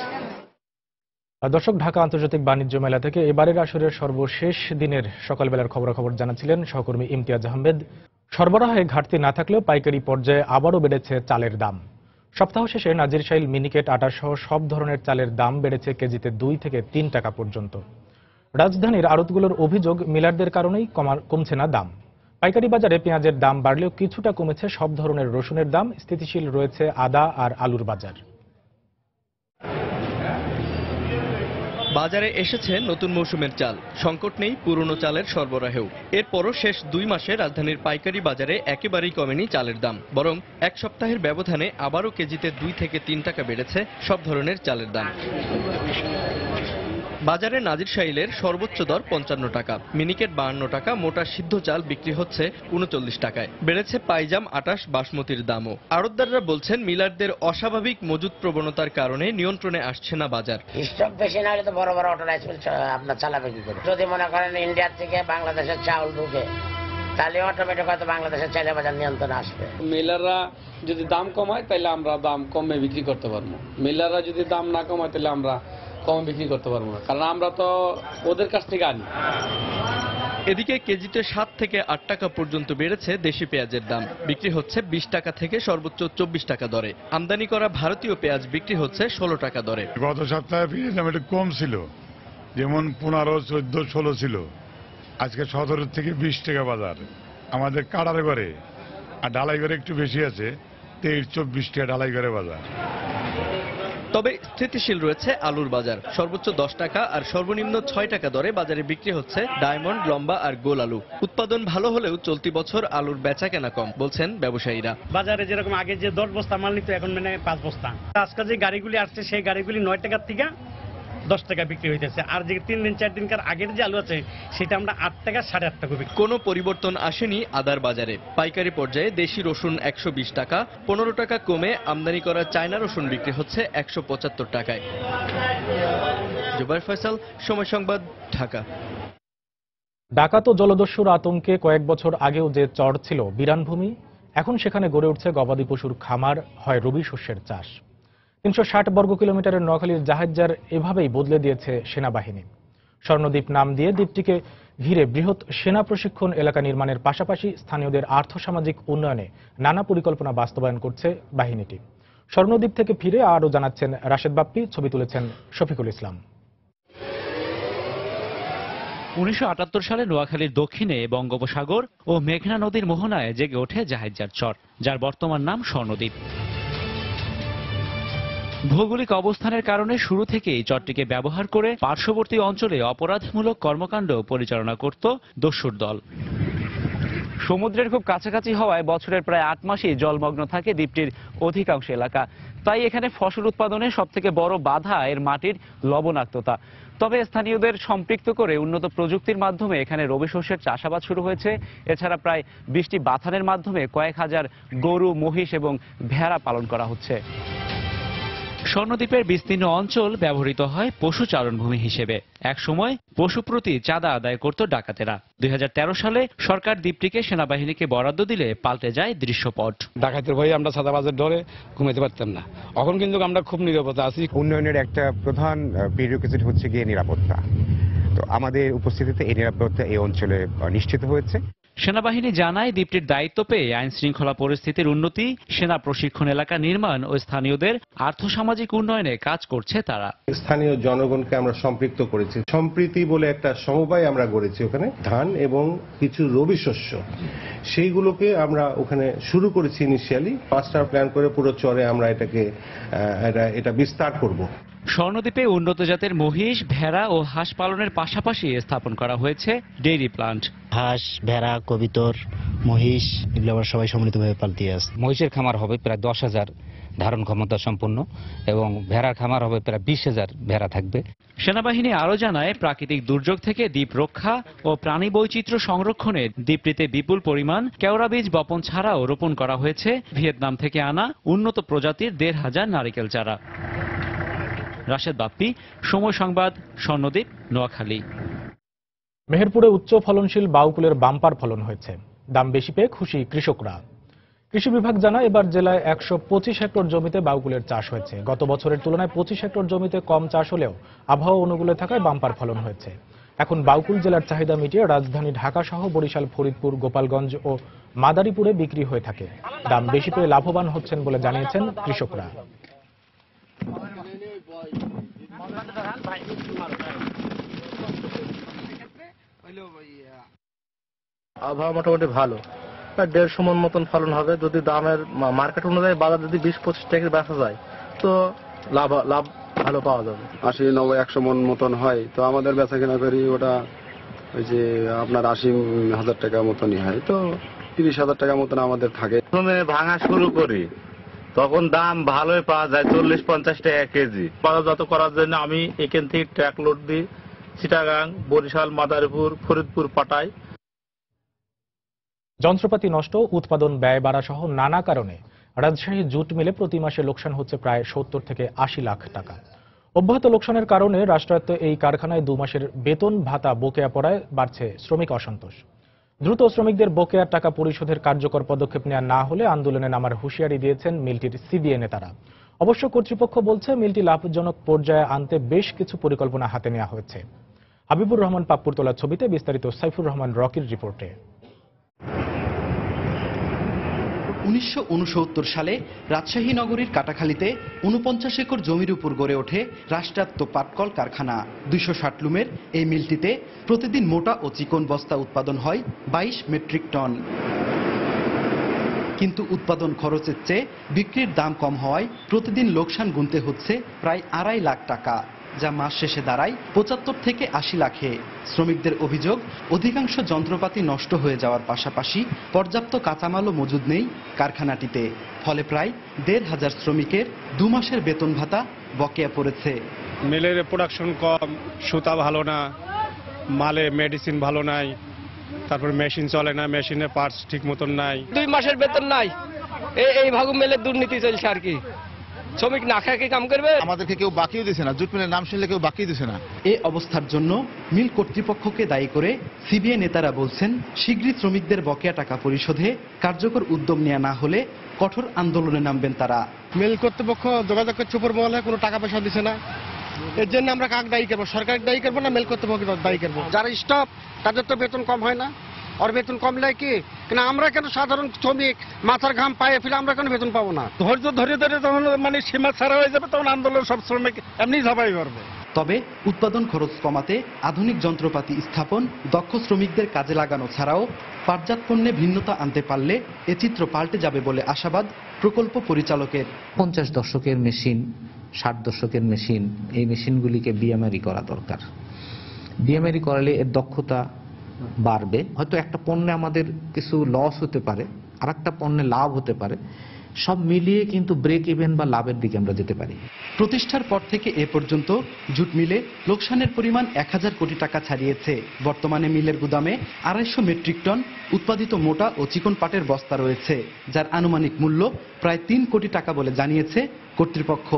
দর্শক, ঢাকা আন্তর্জাতিক বাণিজ্য মেলা থেকে এবারের আসরের সর্বশেষ দিনের সকালবেলার খবরাখবর জানাচ্ছিলেন সহকর্মী ইমতিয়াজ আহমেদ। সরবরাহে ঘাটতি না থাকলেও পাইকারি পর্যায়ে আবারও বেড়েছে চালের দাম। সপ্তাহ শেষে নাজিরশাইল মিনিকেট আটা সহ সব ধরনের চালের দাম বেড়েছে কেজিতে 2 থেকে 3 টাকা পর্যন্ত। রাজধানীর আড়তগুলোর অভিযোগ মিলারদের কারণেই কমছে না দাম। পাইকারি বাজারে পেঁয়াজের দাম বাড়লেও কিছুটা কমেছে সব ধরনের রসুনের দাম। স্থিতিশীল রয়েছে আদা আর আলুর বাজার। বাজারে এসেছে নতুন মৌসুমের চাল, সংকট নেই পুরনো চালের সরবরাহেও। এরপরও শেষ 2 মাসে রাজধানীর পাইকারি বাজারে একেবারেই কমেনি চালের দাম, বরং এক সপ্তাহের ব্যবধানে আবারও কেজিতে 2 থেকে 3 টাকা বেড়েছে সব ধরনের চালের দাম। বাজারে নাজিরশাইলের সর্বোচ্চ দর 55 টাকা, মিনিকেট 52 টাকা, মোটা সিদ্ধ চাল বিক্রি হচ্ছে 39 টাকায়। বেড়েছে পাইজাম, আটাশ, বাসমতির দামও। আড়তদাররা বলছেন মিলারদের অস্বাভাবিক মজুত প্রবণতার কারণে নিয়ন্ত্রণে আসছে না বাজার। স্টক বেশি না হলে তো বড় বড় অটো রাইস মিল আপনার চালাবে কি করে? যদি মনে করেন ইন্ডিয়ার থেকে বাংলাদেশের চাউল ঢুকে তাহলে অটোমেটিক হয়তো বাংলাদেশের চাইলে বাজার নিয়ন্ত্রণে আসবে। মিলাররা যদি দাম কমায় তাহলে আমরা দাম কমে বিক্রি করতে পারবো, মিলাররা যদি দাম না কমায় তাহলে আমরা কম বিক্রি করতে পারবো না, কারণ আমরা তো ওদের কাছ থেকে আনি। এদিকে কেজিতে 7 থেকে 8 টাকা পর্যন্ত বেড়েছে দেশি পেঁয়াজের দাম। বিক্রি হচ্ছে 20 টাকা থেকে সর্বোচ্চ 24 টাকা দরে। আমদানি করা ভারতীয় পেঁয়াজ বিক্রি হচ্ছে 16 টাকা দরে। গত সপ্তাহে পেঁয়াজ দাম একটু কম ছিল, যেমন 15, 14, 16 ছিল। আজকে 17 থেকে 20 টাকা বাজার। আমাদের কাটার ঘরে আর ঢালাই ঘরে একটু বেশি আছে, 23-24 টাকা ঢালাই ঘরে বাজার। তবে স্থিতিশীল রয়েছে আলুর বাজার। সর্বোচ্চ 10 টাকা আর সর্বনিম্ন 6 টাকা দরে বাজারে বিক্রি হচ্ছে ডায়মন্ড, লম্বা আর গোল আলু। উৎপাদন ভালো হলেও চলতি বছর আলুর বেচা কেনা কম বলছেন ব্যবসায়ীরা। বাজারে যেরকম আগে যে 10 বস্তা মাল নিত, এখন মানে 5 বস্তা। আজকাল যে গাড়িগুলি আসছে সেই গাড়িগুলি 9 টাকার থেকে 10 টাকা বিক্রি হইতেছে। আর যে 3 দিন 4 দিনকার আগের যে আলু আছে সেটা আমরা 8 টাকা 8.5 টাকা বিক্রি। কোনো পরিবর্তন আসেনি আদার বাজারে। পাইকারি পর্যায়ে দেশি রসুন 120 টাকা, 15 টাকা কমে আমদানি করা চায়না রসুন বিক্রি হচ্ছে 175 টাকায়। জুবাইর ফয়সাল, সময় সংবাদ, ঢাকা। ডাকাত ও জলদস্যুর আতঙ্কে কয়েক বছর আগেও যে চর ছিল বিরানভূমি, এখন সেখানে গড়ে উঠছে গবাদি পশুর খামার, হয় রবি শস্যের চাষ। 360 বর্গ কিলোমিটারের নোয়াখালীর জাহাজজার এভাবেই বদলে দিয়েছে সেনাবাহিনী। স্বর্ণদ্বীপ নাম দিয়ে দ্বীপটিকে ঘিরে বৃহৎ সেনা প্রশিক্ষণ এলাকা নির্মাণের পাশাপাশি স্থানীয়দের আর্থসামাজিক উন্নয়নে নানা পরিকল্পনা বাস্তবায়ন করছে বাহিনীটি। স্বর্ণদ্বীপ থেকে ফিরে আরও জানাচ্ছেন রাশেদ বাপ্পি, ছবি তুলেছেন শফিকুল ইসলাম। 1978 সালে নোয়াখালীর দক্ষিণে বঙ্গোপসাগর ও মেঘনা নদীর মোহনায় জেগে ওঠে জাহাজজার চর, যার বর্তমান নাম স্বর্ণদ্বীপ। ভৌগোলিক অবস্থানের কারণে শুরু থেকেই চরটিকে ব্যবহার করে পার্শ্ববর্তী অঞ্চলে অপরাধমূলক কর্মকাণ্ড পরিচালনা করত দস্যুর দল। সমুদ্রের খুব কাছাকাছি হওয়ায় বছরের প্রায় 8 মাসই জলমগ্ন থাকে দ্বীপটির অধিকাংশ এলাকা। তাই এখানে ফসল উৎপাদনে সবথেকে বড় বাধা এর মাটির লবণাক্ততা। তবে স্থানীয়দের সম্পৃক্ত করে উন্নত প্রযুক্তির মাধ্যমে এখানে রবি শস্যের চাষাবাদ শুরু হয়েছে। এছাড়া প্রায় 20টি বাথানের মাধ্যমে কয়েক হাজার গরু, মহিষ এবং ভেড়া পালন করা হচ্ছে। স্বর্ণদ্বীপের বিস্তীর্ণ অঞ্চল ব্যবহৃত হয় পশু চারণভূমি হিসেবে। একসময় পশু প্রতি চাঁদা আদায় করত ডাকাতেরা। 2013 সালে সরকার দ্বীপটিকে সেনাবাহিনীকে বরাদ্দ দিলে পাল্টে যায় দৃশ্যপট। ডাকাতের ভয়ে আমরা চাঁদাবাজের ডরে ঘুমাতে পারতাম না। এখন কিন্তু আমরা খুব নিরাপদে আছি। উন্নয়নের একটা প্রধান প্রিরেকুইজিট হচ্ছে গিয়ে নিরাপত্তা। তো আমাদের উপস্থিতিতে এই নিরাপত্তা এই অঞ্চলে নিশ্চিত হয়েছে। সেনাবাহিনী জানায় দ্বীপটির দায়িত্ব পেয়ে আইন শৃঙ্খলা পরিস্থিতির উন্নতি, সেনা প্রশিক্ষণ এলাকা নির্মাণ ও স্থানীয়দের আর্থসামাজিক উন্নয়নে কাজ করছে তারা। স্থানীয় জনগণকে আমরা সম্পৃক্ত করেছি। সম্প্রীতি বলে একটা সমবায় আমরা গড়েছি ওখানে, ধান এবং কিছু রবি শস্য, সেইগুলোকে আমরা ওখানে শুরু করেছি ইনিশিয়ালি। মাস্টার প্ল্যান করে পুরো চরে আমরা এটা বিস্তার করব। স্বর্ণদ্বীপে উন্নত জাতের মহিষ, ভেড়া ও হাঁস পালনের পাশাপাশি স্থাপন করা হয়েছে ডেইরি প্লান্ট। হাঁস, ভেড়া, কবিতর, মহিষ এগুলো আমরা সবাই সম্মিলিতভাবে পালতে আসছি। মহিষের খামার হবে প্রায় 10,000 ধারণ ক্ষমতা সম্পন্ন এবং ভেড়ার খামার হবে প্রায় 20,000 ভেড়া থাকবে। সেনাবাহিনী আরও জানায় প্রাকৃতিক দুর্যোগ থেকে দ্বীপ রক্ষা ও প্রাণী বৈচিত্র্য সংরক্ষণে দ্বীপটিতে বিপুল পরিমাণ কেওড়া বীজ বপন ছাড়াও রোপণ করা হয়েছে ভিয়েতনাম থেকে আনা উন্নত প্রজাতির 1,500 নারিকেল চারা। রাশেদ বাপ্পি, সময় সংবাদ, স্বর্ণদ্বীপ, নোয়াখালী। মেহেরপুরে উচ্চ ফলনশীল বাউকুলের বাম্পার ফলন হয়েছে। দাম বেশি পেয়ে খুশি কৃষকরা। কৃষি বিভাগ জানায় এবার জেলায় 125 হেক্টর জমিতে বাউকুলের চাষ হয়েছে। গত বছরের তুলনায় 25 হেক্টর জমিতে কম চাষ হলেও আবহাওয়া অনুকূলে থাকায় বাম্পার ফলন হয়েছে। এখন বাউকুল জেলার চাহিদা মিটিয়ে রাজধানী ঢাকা সহ বরিশাল, ফরিদপুর, গোপালগঞ্জ ও মাদারীপুরে বিক্রি হয়ে থাকে। দাম বেশি পেয়ে লাভবান হচ্ছেন বলে জানিয়েছেন কৃষকরা। আবহাওয়া মোটামুটি ভালো, 150 মণ মতন ফলন হবে। যদি দামের মার্কেট অনুযায়ী বাজার যদি 20-25 টাকা বেচা যায় তো লাভ ভালো পাওয়া যাবে। 80, 90, 100 মণ মতন হয়। তো আমাদের বেচা কেনা করি ওটা ওই যে আপনার 80,000 টাকা মতনই হয়। তো 30,000 টাকা মতন আমাদের থাকে। প্রথমে ভাঙা শুরু করি তখন দাম ভালোই পাওয়া যায়, 40-50 টাকা কেজি। বাজারজাত করার জন্য আমি এখান থেকে ট্রাক লোড দিই চিটাগাং, বরিশাল, মাদারীপুর, ফরিদপুর পাঠাই। যন্ত্রপাতি নষ্ট, উৎপাদন ব্যয় বাড়া সহ নানা কারণে রাজশাহী জুট মিলে প্রতি মাসে লোকসান হচ্ছে প্রায় 70 থেকে 80 লাখ টাকা। অব্যাহত লোকসানের কারণে রাষ্ট্রায়ত্ত এই কারখানায় 2 মাসের বেতন ভাতা বকেয়া পড়ায় বাড়ছে শ্রমিক অসন্তোষ। দ্রুত শ্রমিকদের বকেয়ার টাকা পরিশোধের কার্যকর পদক্ষেপ নেওয়া না হলে আন্দোলনে নামার হুঁশিয়ারি দিয়েছেন মিলটির সিবিএ নেতারা। অবশ্য কর্তৃপক্ষ বলছে মিলটি লাভজনক পর্যায়ে আনতে বেশ কিছু পরিকল্পনা হাতে নেওয়া হয়েছে। হাবিবুর রহমান পাপ্পুর তোলা ছবিতে বিস্তারিত সাইফুর রহমান রকির রিপোর্টে। 1969 সালে রাজশাহী নগরীর কাটাখালীতে 49 একর জমির উপর গড়ে ওঠে রাষ্ট্রায়ত্ত পাটকল কারখানা। 260 লুমের এই মিলটিতে প্রতিদিন মোটা ও চিকন বস্তা উৎপাদন হয় 22 মেট্রিক টন। কিন্তু উৎপাদন খরচের চেয়ে বিক্রির দাম কম হওয়ায় প্রতিদিন লোকসান গুনতে হচ্ছে প্রায় 2.5 লাখ টাকা, যা মাস শেষে দাঁড়ায় 75 থেকে 80 লাখে। শ্রমিকদের অভিযোগ, অধিকাংশ যন্ত্রপাতি নষ্ট হয়ে যাওয়ার পাশাপাশি পর্যাপ্ত কাঁচামালও মজুদ নেই কারখানাটিতে। ফলে প্রায় 1,500 শ্রমিকের 2 মাসের বেতন ভাতা বকেয়া পড়েছে। মিলের প্রোডাকশন কম, সুতা ভালো না, মালে মেডিসিন ভালো নাই, তারপর মেশিন চলে না, মেশিনের পার্টস ঠিক মতন নাই। 2 মাসের বেতন নাই, এই ভাগু মেলের দুর্নীতি চলছে আর কি। শ্রমিক না খায় কাম করবে, আমাদেরকে কেউ বাকিও দিছে না, জুট মিলের নাম শুনলে কেউ বাকি দিছে না। এই অবস্থার জন্য মিল কর্তৃপক্ষকে দায়ী করে সিবিআই নেতারা বলছেন, শীঘ্রই শ্রমিকদের বকেয়া টাকা পরিশোধে কার্যকর উদ্যোগ নেওয়া না হলে কঠোর আন্দোলনে নামবেন তারা। মিল কর্তৃপক্ষ যোগাযোগ করছে উপর মহলে, কোনো টাকা পয়সা দিছে না। এর জন্য আমরা কাক দায়ী করবো? সরকার দায়ী করবো না মিল কর্তৃপক্ষ দায়ী করবো? যারা স্টাফ তাদের তো বেতন কম হয় না, আর বেতন কমলে কি কিন্তু আমরা কেন সাধারণ শ্রমিক মাথার ঘাম পায়ে ফেলে আমরা কেন বেতন পাবো না? ধৈর্য ধরে ধরে তখন মানে সীমা ছাড়া হয়ে যাবে, তখন আন্দোলন সব শ্রমিক এমনি ঝাঁপাই করবে। তবে উৎপাদন খরচ কমাতে আধুনিক যন্ত্রপাতি স্থাপন, দক্ষ শ্রমিকদের কাজে লাগানো ছাড়াও পাটজাত পণ্যে ভিন্নতা আনতে পারলে এ চিত্র পাল্টে যাবে বলে আশাবাদ প্রকল্প পরিচালকের। 50 দশকের মেশিন, 60 দশকের মেশিন, এই মেশিনগুলিকে বিএমআরই করা দরকার। বিএমআরই করালে এর দক্ষতা বাড়বে। হয়তো একটা পণ্যে আমাদের কিছু লস হতে পারে, আর একটা পণ্যে লাভ হতে পারে, সব মিলিয়ে কিন্তু ব্রেক ইভেন বা লাভের দিকে আমরা যেতে পারি। প্রতিষ্ঠার পর থেকে এ পর্যন্ত জুট মিলে লোকসানের পরিমাণ 1000 কোটি টাকা ছাড়িয়েছে। বর্তমানে মিলের গুদামে 250 মেট্রিক টন উৎপাদিত মোটা ও চিকন পাটের বস্তা রয়েছে, যার আনুমানিক মূল্য প্রায় 3 কোটি টাকা বলে জানিয়েছে কর্তৃপক্ষ।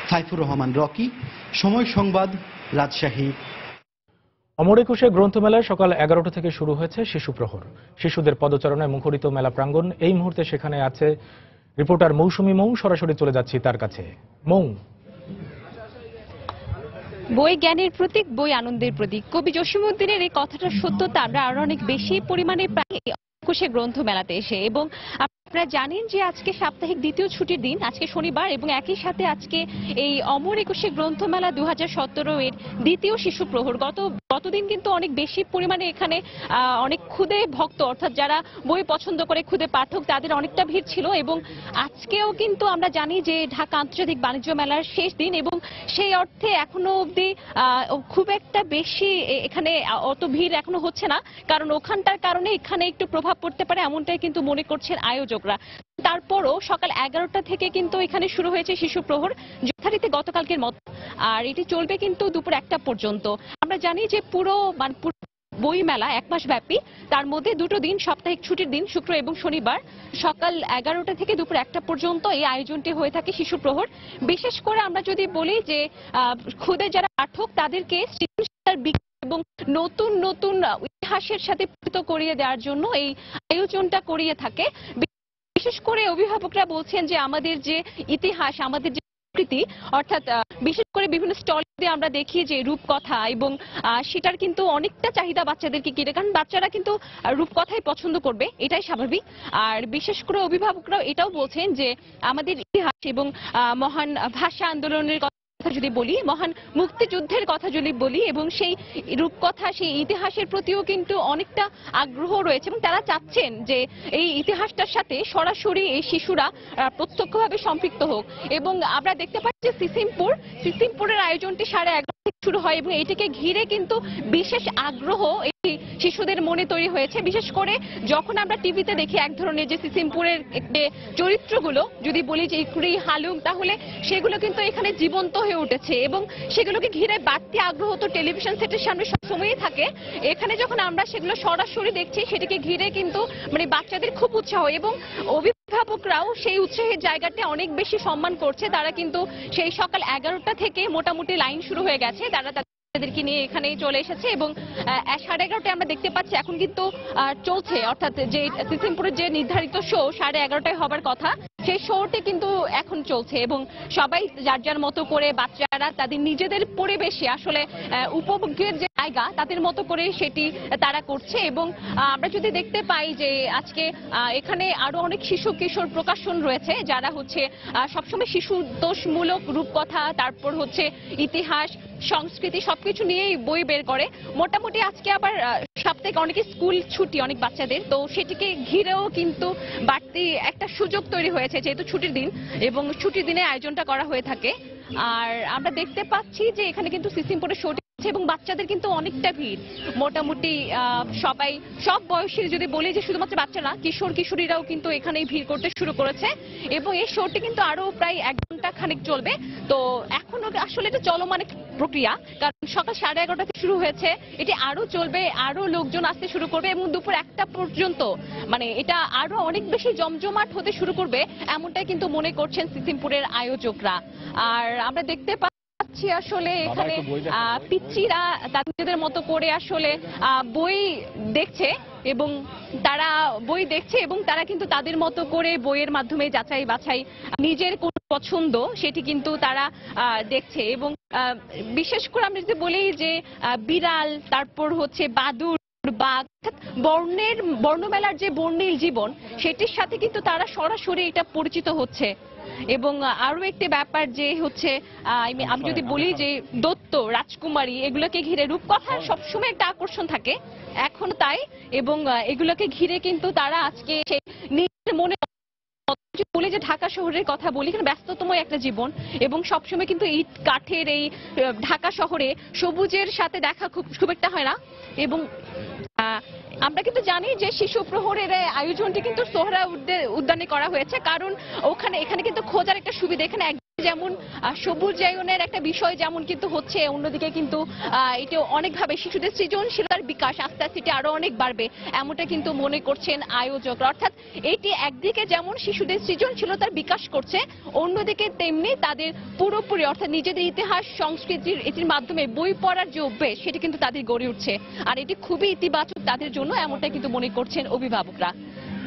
সাইফুর রহমান রকি, সময় সংবাদ, রাজশাহী। অমর একুশে গ্রন্থমেলায় সকাল 11টা থেকে শুরু হয়েছে শিশু প্রহর। শিশুদের পদচারণায় মুখরিত মেলা প্রাঙ্গণ। এই মুহূর্তে সেখানে আছে রিপোর্টার মৌসুমী মৌ। সরাসরি চলে যাচ্ছি তার কাছে। মৌ, বই জ্ঞানের প্রতীক, বই আনন্দের প্রতীক। কবি জসিমউদ্দিনের এই কথাটা সত্যতা আমরা আরো অনেক বেশি পরিমাণে পাই একুশে গ্রন্থ মেলাতে এসে। এবং আপনারা জানেন যে আজকে সাপ্তাহিক দ্বিতীয় ছুটির দিন, আজকে শনিবার, এবং একই সাথে আজকে এই অমর একুশে গ্রন্থমেলা 2017 এর দ্বিতীয় শিশু প্রহর। গতদিন কিন্তু অনেক বেশি পরিমাণে এখানে অনেক ক্ষুদে ভক্ত, অর্থাৎ যারা বই পছন্দ করে ক্ষুদে পাঠক, তাদের অনেকটা ভিড় ছিল। এবং আজকেও কিন্তু আমরা জানি যে ঢাকা আন্তর্জাতিক বাণিজ্য মেলার শেষ দিন, এবং সেই অর্থে এখনো অবধি খুব একটা বেশি এখানে অত ভিড় এখনো হচ্ছে না, কারণ ওখানটার কারণে এখানে একটু প্রভাব পড়তে পারে এমনটাই কিন্তু মনে করছেন আয়োজকরা। তারপরও সকাল 11টা থেকে কিন্তু এখানে শুরু হয়েছে শিশু প্রহর, যথারীতি গতকালকের মতো, আর এটি চলবে কিন্তু দুপুর 1টা পর্যন্ত। আমরা জানি যে পুরো বই মেলা 1 মাস ব্যাপী, তার মধ্যে 2টো দিন সাপ্তাহিক ছুটির দিন, শুক্র এবং শনিবার, সকাল 11টা থেকে দুপুর 1টা পর্যন্ত এই আয়োজনটি হয়ে থাকে শিশু প্রহর। বিশেষ করে আমরা যদি বলি যে ক্ষুদে যারা পাঠক তাদেরকে সৃজনশীলতার এবং নতুন নতুন ইতিহাসের সাথে পরিচিত করিয়ে দেওয়ার জন্য এই আয়োজনটা করিয়ে থাকে। বিশেষ করে অভিভাবকরা বলছেন যে আমাদের যে ইতিহাস, আমাদের যে সংস্কৃতি, অর্থাৎ বিশেষ করে বিভিন্ন স্টল দিয়ে আমরা দেখি যে রূপকথা, এবং সেটার কিন্তু অনেকটা চাহিদা বাচ্চাদেরকে ঘিরে, কারণ বাচ্চারা কিন্তু রূপকথাই পছন্দ করবে, এটাই স্বাভাবিক। আর বিশেষ করে অভিভাবকরাও এটাও বলছেন যে আমাদের ইতিহাস এবং মহান ভাষা আন্দোলনের কথা যদি বলি, মহান মুক্তিযুদ্ধের কথা যদি বলি, এবং সেই রূপকথা, সেই ইতিহাসের প্রতিও কিন্তু অনেকটা আগ্রহ রয়েছে, এবং তারা চাচ্ছেন যে এই ইতিহাসটার সাথে সরাসরি এই শিশুরা প্রত্যক্ষভাবে সম্পৃক্ত হোক। এবং আমরা দেখতে পাচ্ছি সিসিমপুরের আয়োজনটি 11:30 থেকে শুরু হয়, এবং এটিকে ঘিরে কিন্তু বিশেষ আগ্রহ এই শিশুদের মনে তৈরি হয়েছে। বিশেষ করে যখন আমরা টিভিতে দেখি এক ধরনের যে সিসিমপুরের চরিত্রগুলো, যদি বলি যে ইকরি, হালুম, তাহলে সেগুলো কিন্তু এখানে জীবন্ত হয়ে উঠেছে, এবং সেগুলোকে ঘিরে বাড়তি আগ্রহ তো টেলিভিশন সেটের সামনে সবসময়ই থাকে। এখানে যখন আমরা সেগুলো সরাসরি দেখছি, সেটিকে ঘিরে কিন্তু মানে বাচ্চাদের খুব উৎসাহ, এবং অভিভাবকরাও সেই উৎসাহের জায়গাটা অনেক বেশি সম্মান করছে। তারা কিন্তু সেই সকাল 11টা থেকে মোটামুটি লাইন শুরু হয়ে গেছে, তারা তাদেরকে নিয়ে এখানে চলে এসেছে, এবং 11:30টায় আমরা দেখতে পাচ্ছি এখন কিন্তু চলছে, অর্থাৎ যে সিসিমপুরের যে নির্ধারিত শো 11:30টায় হবার কথা, সেই শোটি কিন্তু এখন চলছে এবং সবাই যার যার মতো করে বাচ্চারা তাদের নিজেদের পরিবেশে আসলে উপভোগের যে জায়গা তাদের মতো করে সেটি তারা করছে। এবং আমরা যদি দেখতে পাই যে আজকে এখানে আরো অনেক শিশু কিশোর প্রকাশন রয়েছে যারা হচ্ছে সবসময় শিশু দোষমূলক রূপকথা, তারপর হচ্ছে ইতিহাস, সংস্কৃতি সবকিছু নিয়েই বই বের করে। মোটামুটি আজকে আবার সাপ্তাহিক অনেকে স্কুল ছুটি অনেক বাচ্চাদের, তো সেটিকে ঘিরেও কিন্তু বাড়তি একটা সুযোগ তৈরি হয়েছে যেহেতু ছুটির দিন এবং ছুটির দিনে আয়োজনটা করা হয়ে থাকে। আর আমরা দেখতে পাচ্ছি যে এখানে কিন্তু সিসিমপুরের শোটি এবং বাচ্চাদের কিন্তু অনেকটা ভিড়, মোটামুটি সবাই সব বয়সের যদি বলি যে শুধুমাত্র বাচ্চা না, কিশোর কিশোরীরাও কিন্তু এখানেই ভিড় করতে শুরু করেছে এবং এই শোটি কিন্তু আরো প্রায় 1 ঘন্টা খানিক চলবে। তো এখনো আসলে এটা চলমান প্রক্রিয়া, কারণ সকাল 11:30 থেকে শুরু হয়েছে, এটি আরো চলবে, আরো লোকজন আসতে শুরু করবে এবং দুপুর 1টা পর্যন্ত মানে এটা আরো অনেক বেশি জমজমাট হতে শুরু করবে এমনটাই কিন্তু মনে করছেন সিসিমপুরের আয়োজকরা। আর আমরা দেখতে আসলে এখানে পিচ্চিরা তাদের মতো করে আসলে বই দেখছে এবং তারা কিন্তু তাদের মতো করে বইয়ের মাধ্যমে যাচাই বাছাই নিজের কোন পছন্দ সেটি কিন্তু তারা দেখছে। এবং বিশেষ করে আমরা যদি বলি যে বিড়াল, তারপর হচ্ছে বাদুড়, বাঘ, বর্ণমেলার যে বর্ণিল জীবন সেটির সাথে কিন্তু তারা সরাসরি এটা পরিচিত হচ্ছে। এবং আরো একটি ব্যাপার যে হচ্ছে আমি যদি বলি যে দত্ত, রাজকুমারী এগুলোকে ঘিরে রূপকথার সবসময় একটা আকর্ষণ থাকে এখন তাই, এবং এগুলোকে ঘিরে কিন্তু তারা আজকে নিজের মনে বলি যে ঢাকা শহরের কথা বলি, এখানে ব্যস্ততম একটা জীবন এবং সবসময় কিন্তু ইট কাঠের এই ঢাকা শহরে সবুজের সাথে দেখা খুব একটা হয় না। এবং আমরা কিন্তু জানি যে শিশু প্রহরের আয়োজনটি কিন্তু সোহরা উদ্যানে করা হয়েছে, কারণ এখানে কিন্তু খোঁজার একটা সুবিধা, এখানে যেমন সবুজায়নের একটা বিষয় যেমন কিন্তু হচ্ছে, অন্যদিকে কিন্তু এটা অনেকভাবে শিশুদের সৃজনশীলতার বিকাশ আস্তে আস্তে এটি আরো অনেক বাড়বে এমনটা কিন্তু মনে করছেন আয়োজকরা। অর্থাৎ এটি একদিকে যেমন শিশুদের সৃজনশীলতার বিকাশ করছে, অন্যদিকে তেমনি তাদের পুরোপুরি অর্থাৎ নিজেদের ইতিহাস সংস্কৃতির এটির মাধ্যমে বই পড়ার যে অভ্যেস সেটি কিন্তু তাদের গড়ে উঠছে। আর এটি খুবই ইতিবাচক তাদের জন্য এমনটা কিন্তু মনে করছেন অভিভাবকরা।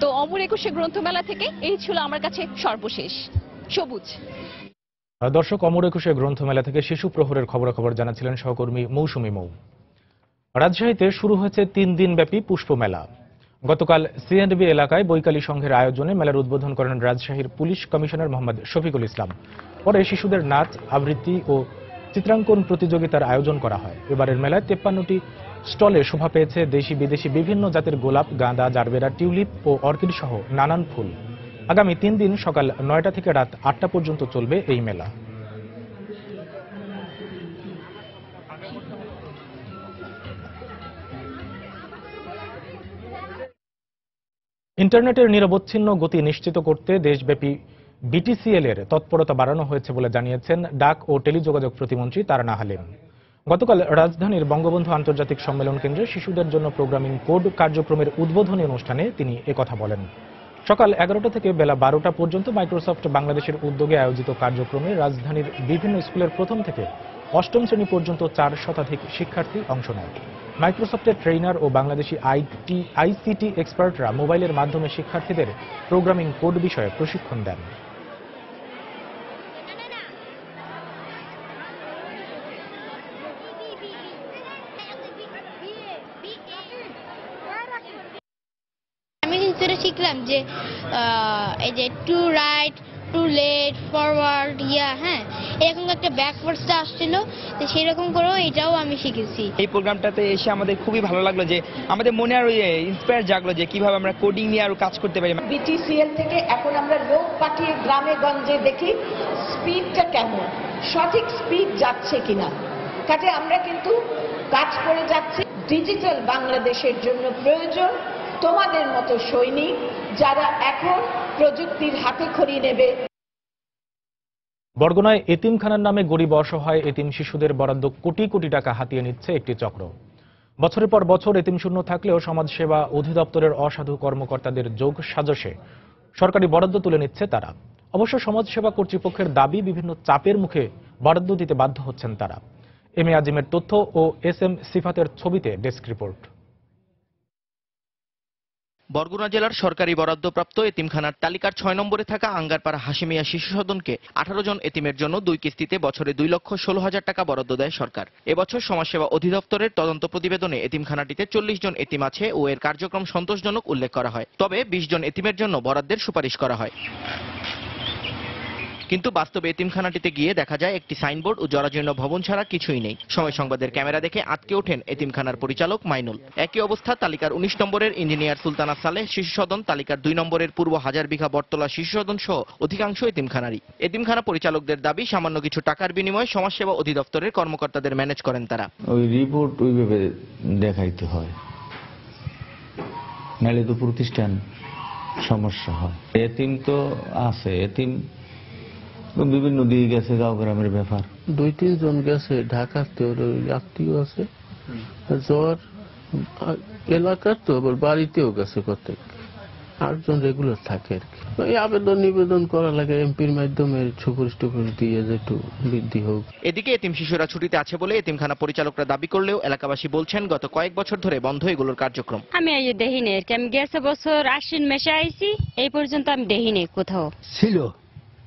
তো অমর একুশে গ্রন্থমেলা থেকে এই ছিল আমার কাছে সর্বশেষ। সবুজ দর্শক, অমর একুশে গ্রন্থমেলা থেকে শিশু প্রহরের খবরাখবর জানাচ্ছিলেন সহকর্মী মৌসুমী মৌ। রাজশাহীতে শুরু হয়েছে 3 দিনব্যাপী পুষ্প মেলা। গতকাল সিএন্ডবি এলাকায় বৈকালী সংঘের আয়োজনে মেলার উদ্বোধন করেন রাজশাহীর পুলিশ কমিশনার মোহাম্মদ শফিকুল ইসলাম। পরে শিশুদের নাচ, আবৃত্তি ও চিত্রাঙ্কন প্রতিযোগিতার আয়োজন করা হয়। এবারের মেলায় 53টি স্টলে শোভা পেয়েছে দেশি বিদেশি বিভিন্ন জাতের গোলাপ, গাঁদা, জারবেরা, টিউলিপ ও অর্কিড সহ নানান ফুল। আগামী 3 দিন সকাল 9টা থেকে রাত 8টা পর্যন্ত চলবে এই মেলা। ইন্টারনেটের নিরবচ্ছিন্ন গতি নিশ্চিত করতে দেশব্যাপী বিটিসিএল এর তৎপরতা বাড়ানো হয়েছে বলে জানিয়েছেন ডাক ও টেলিযোগাযোগ প্রতিমন্ত্রী তারানা হালিম। গতকাল রাজধানীর বঙ্গবন্ধু আন্তর্জাতিক সম্মেলন কেন্দ্রে শিশুদের জন্য প্রোগ্রামিং কোড কার্যক্রমের উদ্বোধনী অনুষ্ঠানে তিনি একথা বলেন। সকাল 11টা থেকে বেলা 12টা পর্যন্ত মাইক্রোসফট বাংলাদেশের উদ্যোগে আয়োজিত কার্যক্রমে রাজধানীর বিভিন্ন স্কুলের 1ম থেকে 8ম শ্রেণী পর্যন্ত 4 শতাধিক শিক্ষার্থী অংশ নেয়। মাইক্রোসফটের ট্রেইনার ও বাংলাদেশি আইসিটি এক্সপার্টরা মোবাইলের মাধ্যমে শিক্ষার্থীদের প্রোগ্রামিং কোড বিষয়ে প্রশিক্ষণ দেন। আমি কিন্তু শিখলাম যে এই যে to right, to left, forward, হ্যাঁ এরকম একটা ব্যাকওয়ার্ডসটা আসছিল, তো সেই রকম করেও এটাও আমি শিখেছি। এই প্রোগ্রামটাতে এসে আমাদের খুবই ভালো লাগলো যে আমাদের মনে আরো ইন্সপায়ার জাগলো যে কিভাবে আমরা কোডিং নিয়ে আরো কাজ করতে পারি। বিটিসিএল থেকে এখন আমরা লোক পাঠিয়ে গ্রামে গঞ্জে দেখি স্পিডটা কেমন, সঠিক স্পিড যাচ্ছে কিনা, কাজে আমরা কিন্তু কাজ করে যাচ্ছি। ডিজিটাল বাংলাদেশের জন্য প্রয়োজন তোমাদের মতো সৈনিক যারা এখন প্রযুক্তির হাতে খড়ি নেবে। বরগুনায় এতিমখানার নামে গরিব অসহায় এতিম শিশুদের বরাদ্দ কোটি কোটি টাকা হাতিয়ে নিচ্ছে একটি চক্র। বছরের পর বছর এতিম শূন্য থাকলেও সমাজসেবা অধিদপ্তরের অসাধু কর্মকর্তাদের যোগ সাজসে সরকারি বরাদ্দ তুলে নিচ্ছে তারা। অবশ্য সমাজসেবা কর্তৃপক্ষের দাবি, বিভিন্ন চাপের মুখে বরাদ্দ দিতে বাধ্য হচ্ছেন তারা। এম এ আজিমের তথ্য ও এস এম সিফাতের ছবিতে ডেস্ক রিপোর্ট। বরগুনা জেলার সরকারি বরাদ্দপ্রাপ্ত এতিমখানার তালিকার 6 নম্বরে থাকা আঙ্গারপাড়া হাশিমিয়া শিশু সদনকে 18 জন এতিমের জন্য 2 কিস্তিতে বছরে 2,16,000 টাকা বরাদ্দ দেয় সরকার। এবছর সমাজসেবা অধিদপ্তরের তদন্ত প্রতিবেদনে এতিমখানাটিতে 40 জন এতিম আছে ও এর কার্যক্রম সন্তোষজনক উল্লেখ করা হয়। তবে 20 জন এতিমের জন্য বরাদ্দের সুপারিশ করা হয়। কিন্তু বাস্তবে এতিমখানাটিতে গিয়ে দেখা যায় একটি সাইনবোর্ড ও জরাজীর্ণ ভবন ছাড়া কিছুই নেই। সময় সংবাদের ক্যামেরা দেখে আটকে ওঠেন এতিমখানার পরিচালক মাইনুল। একই অবস্থা তালিকার 19 নম্বরের ইঞ্জিনিয়ার সুলতানা সালেহ শিশু সদন, তালিকার 2 নম্বরের পূর্ব হাজার বিঘা বটতলা শিশু সদন সহ অধিকাংশ এতিমখানারই। এতিমখানা পরিচালকদের দাবি সামান্য কিছু টাকার বিনিময়ে সমাজসেবা অধিদপ্তরের কর্মকর্তাদের ম্যানেজ করেন তারা। ওই রিপোর্ট ওইভাবে দেখাইতে হয়, নাহলে তো প্রতিষ্ঠান সমস্যা হয়। এতিম তো আছে, এতিম বিভিন্ন দিকে গেছে, গাঁও গ্রামের ব্যাপার। 2-3 জন গেছে, ঢাকাতে আত্মীয় আছে, জ্বর এলাকার তো আবার বাড়িতেও গেছে প্রত্যেক 8 জন রেগুলার থাকে আর কি। এই আবেদন নিবেদন করা লাগে এমপির মাধ্যমে, সুপারিশ টুপারিশ দিয়ে যে একটু বৃদ্ধি হোক। এদিকে এতিম শিশুরা ছুটিতে আছে বলে এতিমখানা পরিচালকরা দাবি করলেও এলাকাবাসী বলছেন গত কয়েক বছর ধরে বন্ধ এগুলোর কার্যক্রম। আমি এই দেখিনি, আমি গেছে বছর আশ্বিন মেশে আইছি, এই পর্যন্ত আমি দেখিনি কোথাও। ছিল,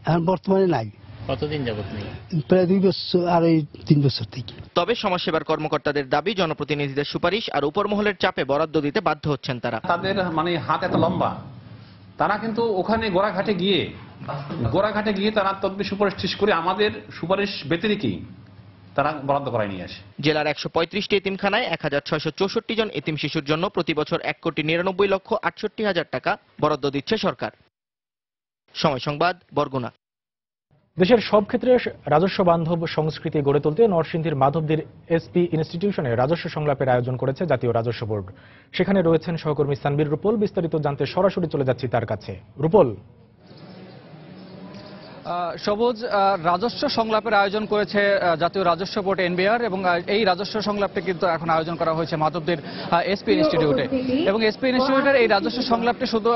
এখন বর্তমানে নাই। কতদিন যাবত নেই? প্রায় 2 বছর, আর এই 3 বছর থেকে। তবে সমাজসেবার কর্মকর্তাদের দাবি জনপ্রতিনিধিদের সুপারিশ আর উপর মহলের চাপে বরাদ্দ দিতে বাধ্য হচ্ছেন তারা। তাদের হাত এত লম্বা, তারা কিন্তু ওখানে গোড়াঘাটে গিয়ে তারা তদবির সুপারিশ করে আমাদের সুপারিশ ব্যতিরেকেই তারা বরাদ্দ করায় নিয়ে আসে। জেলার 135টি এতিমখানায় 1664 জন এতিম শিশুর জন্য প্রতি বছর 1,99,68,000 টাকা বরাদ্দ দিচ্ছে সরকার। সময় সংবাদ, বরগুনা। দেশের সব ক্ষেত্রে রাজস্ব বান্ধব সংস্কৃতি গড়ে তুলতে নরসিংদীর মাধবদীর এসপি ইনস্টিটিউশনে রাজস্ব সংলাপের আয়োজন করেছে জাতীয় রাজস্ব বোর্ড। সেখানে রয়েছেন সহকর্মী সানবীর রূপল। বিস্তারিত জানতে সরাসরি চলে যাচ্ছি তার কাছে। রূপল। সবুজ, রাজস্ব সংলাপের আয়োজন করেছে জাতীয় রাজস্ব বোর্ড এনবিআর, এবং এই রাজস্ব সংলাপটি কিন্তু এখন আয়োজন করা হয়েছে মাধবদীর এসপি ইনস্টিটিউটে। এবং এসপি ইনস্টিটিউটের এই রাজস্ব সংলাপটি শুধু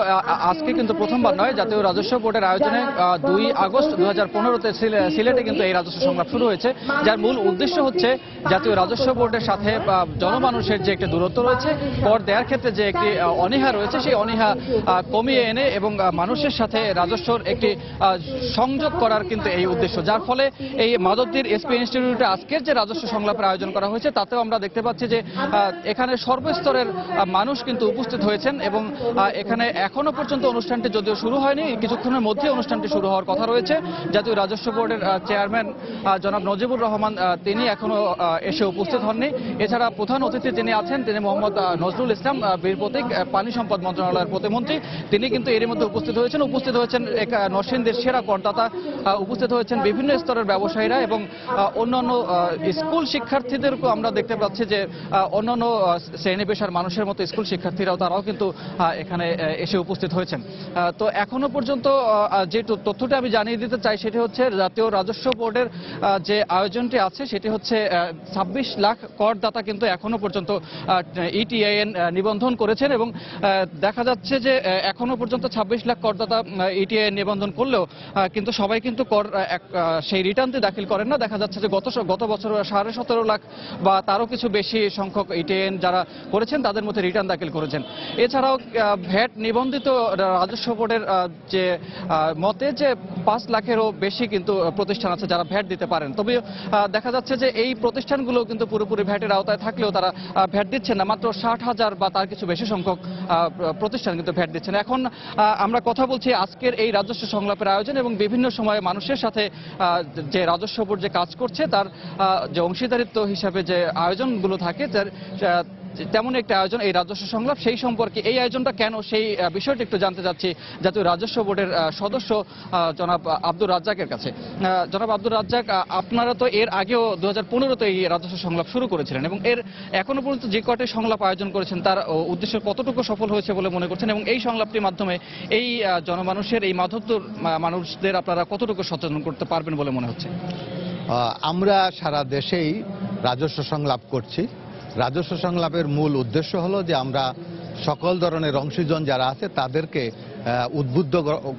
আজকে কিন্তু প্রথমবার নয়, জাতীয় রাজস্ব বোর্ডের আয়োজনে 2 আগস্ট 2015-তে সিলেটে কিন্তু এই রাজস্ব সংলাপ শুরু হয়েছে, যার মূল উদ্দেশ্য হচ্ছে জাতীয় রাজস্ব বোর্ডের সাথে জনমানুষের যে একটি দূরত্ব রয়েছে, কর দেওয়ার ক্ষেত্রে যে একটি অনীহা রয়েছে, সেই অনীহা কমিয়ে এনে এবং মানুষের সাথে রাজস্বর একটি সংযোগ করার কিন্তু এই উদ্দেশ্য। যার ফলে এই মাধবদীর এসপি ইনস্টিটিউটে আজকের যে রাজস্ব সংলাপের আয়োজন করা হয়েছে, তাতেও আমরা দেখতে পাচ্ছি যে এখানে সর্বস্তরের মানুষ কিন্তু উপস্থিত হয়েছেন। এবং এখানে এখনো পর্যন্ত অনুষ্ঠানটি যদিও শুরু হয়নি, কিছুক্ষণের মধ্যে অনুষ্ঠানটি শুরু হওয়ার কথা রয়েছে। জাতীয় রাজস্ব বোর্ডের চেয়ারম্যান জনাব নজিবুর রহমান তিনি এখনো এসে উপস্থিত হননি। এছাড়া প্রধান অতিথি যিনি আছেন তিনি মোহাম্মদ নজরুল ইসলাম, বীর প্রতীক পানি সম্পদ মন্ত্রণালয়ের প্রতিমন্ত্রী, তিনি কিন্তু এর মধ্যে উপস্থিত হয়েছেন নরসিংদীর সেরা করদাতা, উপস্থিত হয়েছেন বিভিন্ন স্তরের ব্যবসায়ীরা এবং অন্যান্য স্কুল শিক্ষার্থীদেরকেও আমরা দেখতে পাচ্ছি যে অন্যান্য শ্রেণী পেশার মানুষের মতো স্কুল শিক্ষার্থীরাও তারাও কিন্তু এখানে এসে উপস্থিত হয়েছেন। তো এখনো পর্যন্ত যে তথ্যটা আমি জানিয়ে দিতে চাই সেটি হচ্ছে জাতীয় রাজস্ব বোর্ডের যে আয়োজনটি আছে সেটি হচ্ছে 26 লাখ করদাতা কিন্তু এখনো পর্যন্ত ইটিআইএন নিবন্ধন করেছেন। এবং দেখা যাচ্ছে যে এখনো পর্যন্ত 26 লাখ করদাতা ইটিআইএন নিবন্ধন করলেও কিন্তু সবাই কিন্তু কর সেই রিটার্নটি দাখিল করেন না। দেখা যাচ্ছে যে গত বছর 17.5 লাখ বা তারও কিছু বেশি সংখ্যক ইটিএন যারা করেছেন তাদের মধ্যে রিটার্ন দাখিল করেছেন। এছাড়াও ভ্যাট নিবন্ধিত রাজস্ব বোর্ডের যে মতে যে 5 লাখেরও বেশি কিন্তু প্রতিষ্ঠান আছে যারা ভ্যাট দিতে পারেন। তবে দেখা যাচ্ছে যে এই প্রতিষ্ঠানগুলো কিন্তু পুরোপুরি ভ্যাটের আওতায় থাকলেও তারা ভ্যাট দিচ্ছেন না। মাত্র 60,000 বা তার কিছু বেশি সংখ্যক প্রতিষ্ঠান কিন্তু ভ্যাট দিচ্ছেন। এখন আমরা কথা বলছি আজকের এই রাজস্ব সংলাপের আয়োজন এবং বিভিন্ন সময়ে মানুষের সাথে যে রাজস্ব বোর্ড যে কাজ করছে তার যে অংশীদারিত্ব হিসাবে যে আয়োজনগুলো থাকে তেমন একটা আয়োজন এই রাজস্ব সংলাপ। সেই সম্পর্কে এই আয়োজনটা কেন সেই বিষয়টি একটু জানতে যাচ্ছি জাতীয় রাজস্ব বোর্ডের সদস্য জনাব আব্দুর রাজ্জাকের কাছে। জনাব আব্দুর রাজ্জাক, আপনারা তো এর আগেও 2015-তে এই রাজস্ব সংলাপ শুরু করেছিলেন এবং এর এখনো পর্যন্ত যে কটি সংলাপ আয়োজন করেছেন তার উদ্দেশ্য কতটুকু সফল হয়েছে বলে মনে করছেন এবং এই সংলাপটির মাধ্যমে এই জনমানুষের এই মাধবদীর মানুষদের আপনারা কতটুকু সচেতন করতে পারবেন বলে মনে হচ্ছে? আমরা সারা দেশেই রাজস্ব সংলাপ করছি। রাজস্ব সংলাপের মূল উদ্দেশ্য হলো যে আমরা সকল ধরনের অংশীজন যারা আছে তাদেরকে উদ্বুদ্ধ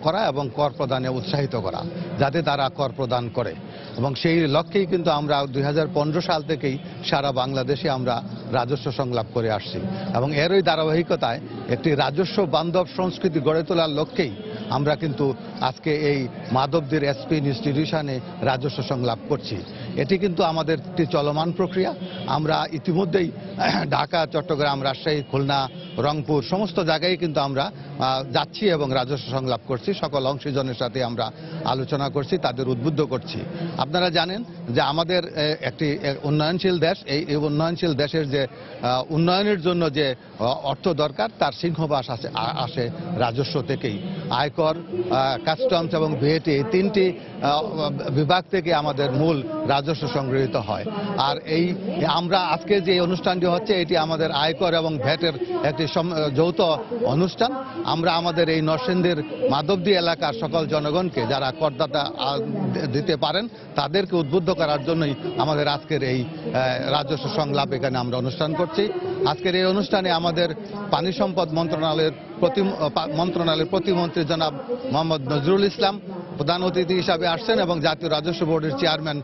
করা এবং কর প্রদানে উৎসাহিত করা, যাতে তারা কর প্রদান করে। এবং সেই লক্ষ্যেই কিন্তু আমরা 2015 সাল থেকেই সারা বাংলাদেশে আমরা রাজস্ব সংলাপ করে আসছি এবং এরই ধারাবাহিকতায় একটি রাজস্ব বান্ধব সংস্কৃতি গড়ে তোলার লক্ষ্যেই আমরা কিন্তু আজকে এই মাধবদীর এসপি ইনস্টিটিউশনে রাজস্ব সংলাপ করছি। এটি কিন্তু আমাদের একটি চলমান প্রক্রিয়া। আমরা ইতিমধ্যেই ঢাকা, চট্টগ্রাম, রাজশাহী, খুলনা, রংপুর সমস্ত জায়গায় কিন্তু আমরা যাচ্ছি এবং রাজস্ব সংলাপ করছি। সকল অংশীজনের সাথে আমরা আলোচনা করছি, তাদের উদ্বুদ্ধ করছি। আপনারা জানেন যে আমাদের একটি উন্নয়নশীল দেশ, এই উন্নয়নশীল দেশের যে উন্নয়নের জন্য যে অর্থ দরকার তার সিংহভাগ আসে রাজস্ব থেকেই। আয়কর, কাস্টমস এবং ভিএটি এই তিনটি বিভাগ থেকে আমাদের মূল রাজস্ব সংগৃহীত হয়। আর এই আমরা আজকে যে অনুষ্ঠানটি হচ্ছে এটি আমাদের আয়কর এবং ভ্যাটের একটি যৌথ অনুষ্ঠান। আমরা আমাদের এই নরসিংদীর মাধবদী এলাকার সকল জনগণকে যারা করদাতা দিতে পারেন তাদেরকে উদ্বুদ্ধ করার জন্যই আমাদের আজকের এই রাজস্ব সংলাপ এখানে আমরা অনুষ্ঠান করছি। আজকের এই অনুষ্ঠানে আমাদের পানি সম্পদ মন্ত্রণালয়ের প্রতিমন্ত্রী জনাব মোহাম্মদ নজরুল ইসলাম প্রধান অতিথি হিসাবে আসছেন এবং জাতীয় রাজস্ব বোর্ডের চেয়ারম্যান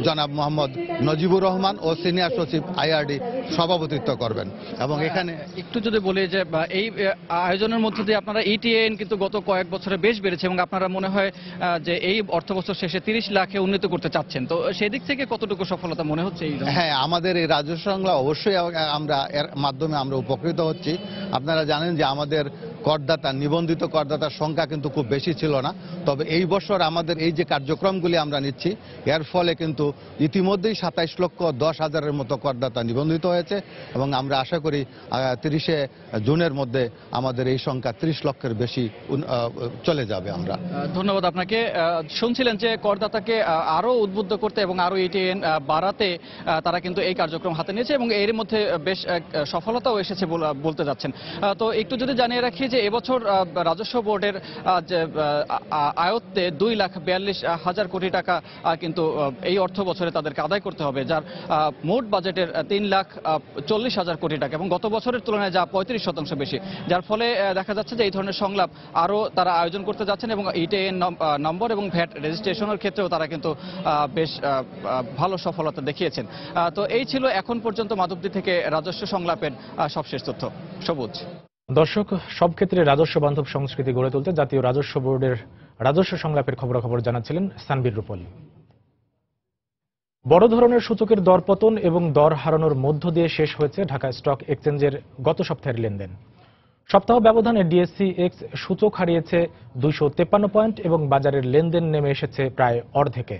জনাব মোহাম্মদ নজিবুর রহমান ও সিনিয়র সচিব আইআরডি সভাপতিত্ব করবেন। এবং এখানে একটু যদি বলি যে এই আয়োজনের মধ্যে দিয়ে আপনারা ইটিএন কিন্তু গত কয়েক বছরে বেশ বেড়েছে এবং আপনারা মনে হয় যে এই অর্থ বছর শেষে 30 লাখে উন্নীত করতে চাচ্ছেন, তো সেই দিক থেকে কতটুকু সফলতা মনে হচ্ছে? হ্যাঁ, আমাদের এই রাজস্ব সংলাপ অবশ্যই আমরা এর মাধ্যমে আমরা উপকৃত হচ্ছি। আপনারা জানেন যে আমাদের করদাতা, নিবন্ধিত করদাতার সংখ্যা কিন্তু খুব বেশি ছিল না, তবে এই বছর আমাদের এই যে কার্যক্রমগুলি আমরা নিচ্ছি এর ফলে কিন্তু ইতিমধ্যেই 27,10,000-এর মতো করদাতা নিবন্ধিত হয়েছে এবং আমরা আশা করি 30শে জুনের মধ্যে আমাদের এই সংখ্যা 30 লক্ষের বেশি চলে যাবে। আমরা ধন্যবাদ আপনাকে। শুনছিলেন যে করদাতাকে আরো উদ্বুদ্ধ করতে এবং আরো ইটিএন বাড়াতে তারা কিন্তু এই কার্যক্রম হাতে নিয়েছে এবং এর মধ্যে বেশ সফলতাও এসেছে বলতে যাচ্ছেন। তো একটু যদি জানিয়ে রাখি যে এবছর রাজস্ব বোর্ডের আয়ত্তে 2,42,000 কোটি টাকা কিন্তু এই অর্থ বছরে তাদেরকে আদায় করতে হবে, যার মোট বাজেটের 3,40,000 কোটি টাকা এবং গত বছরের তুলনায় যা 35% বেশি, যার ফলে দেখা যাচ্ছে যে এই ধরনের সংলাপ আরো তারা আয়োজন করতে যাচ্ছেন এবং ইটিএন নম্বর এবং ভ্যাট রেজিস্ট্রেশনের ক্ষেত্রেও তারা কিন্তু বেশ ভালো সফলতা দেখিয়েছেন। তো এই ছিল এখন পর্যন্ত মাধবদী থেকে রাজস্ব সংলাপের সবশেষ তথ্য। সবুজ। দর্শক, সব ক্ষেত্রে রাজস্ব বান্ধব সংস্কৃতি গড়ে তুলতে জাতীয় রাজস্ব বোর্ডের রাজস্ব সংলাপের খবরাখবর জানাচ্ছিলেন সানবীর রূপলী। বড় ধরনের সূচকের দরপতন এবং দর হারানোর মধ্য দিয়ে শেষ হয়েছে ঢাকা স্টক এক্সচেঞ্জের গত সপ্তাহের লেনদেন। সপ্তাহ ব্যবধানে ডিএসসি-এক্স সূচক হারিয়েছে 253 পয়েন্ট এবং বাজারের লেনদেন নেমে এসেছে প্রায় অর্ধেকে।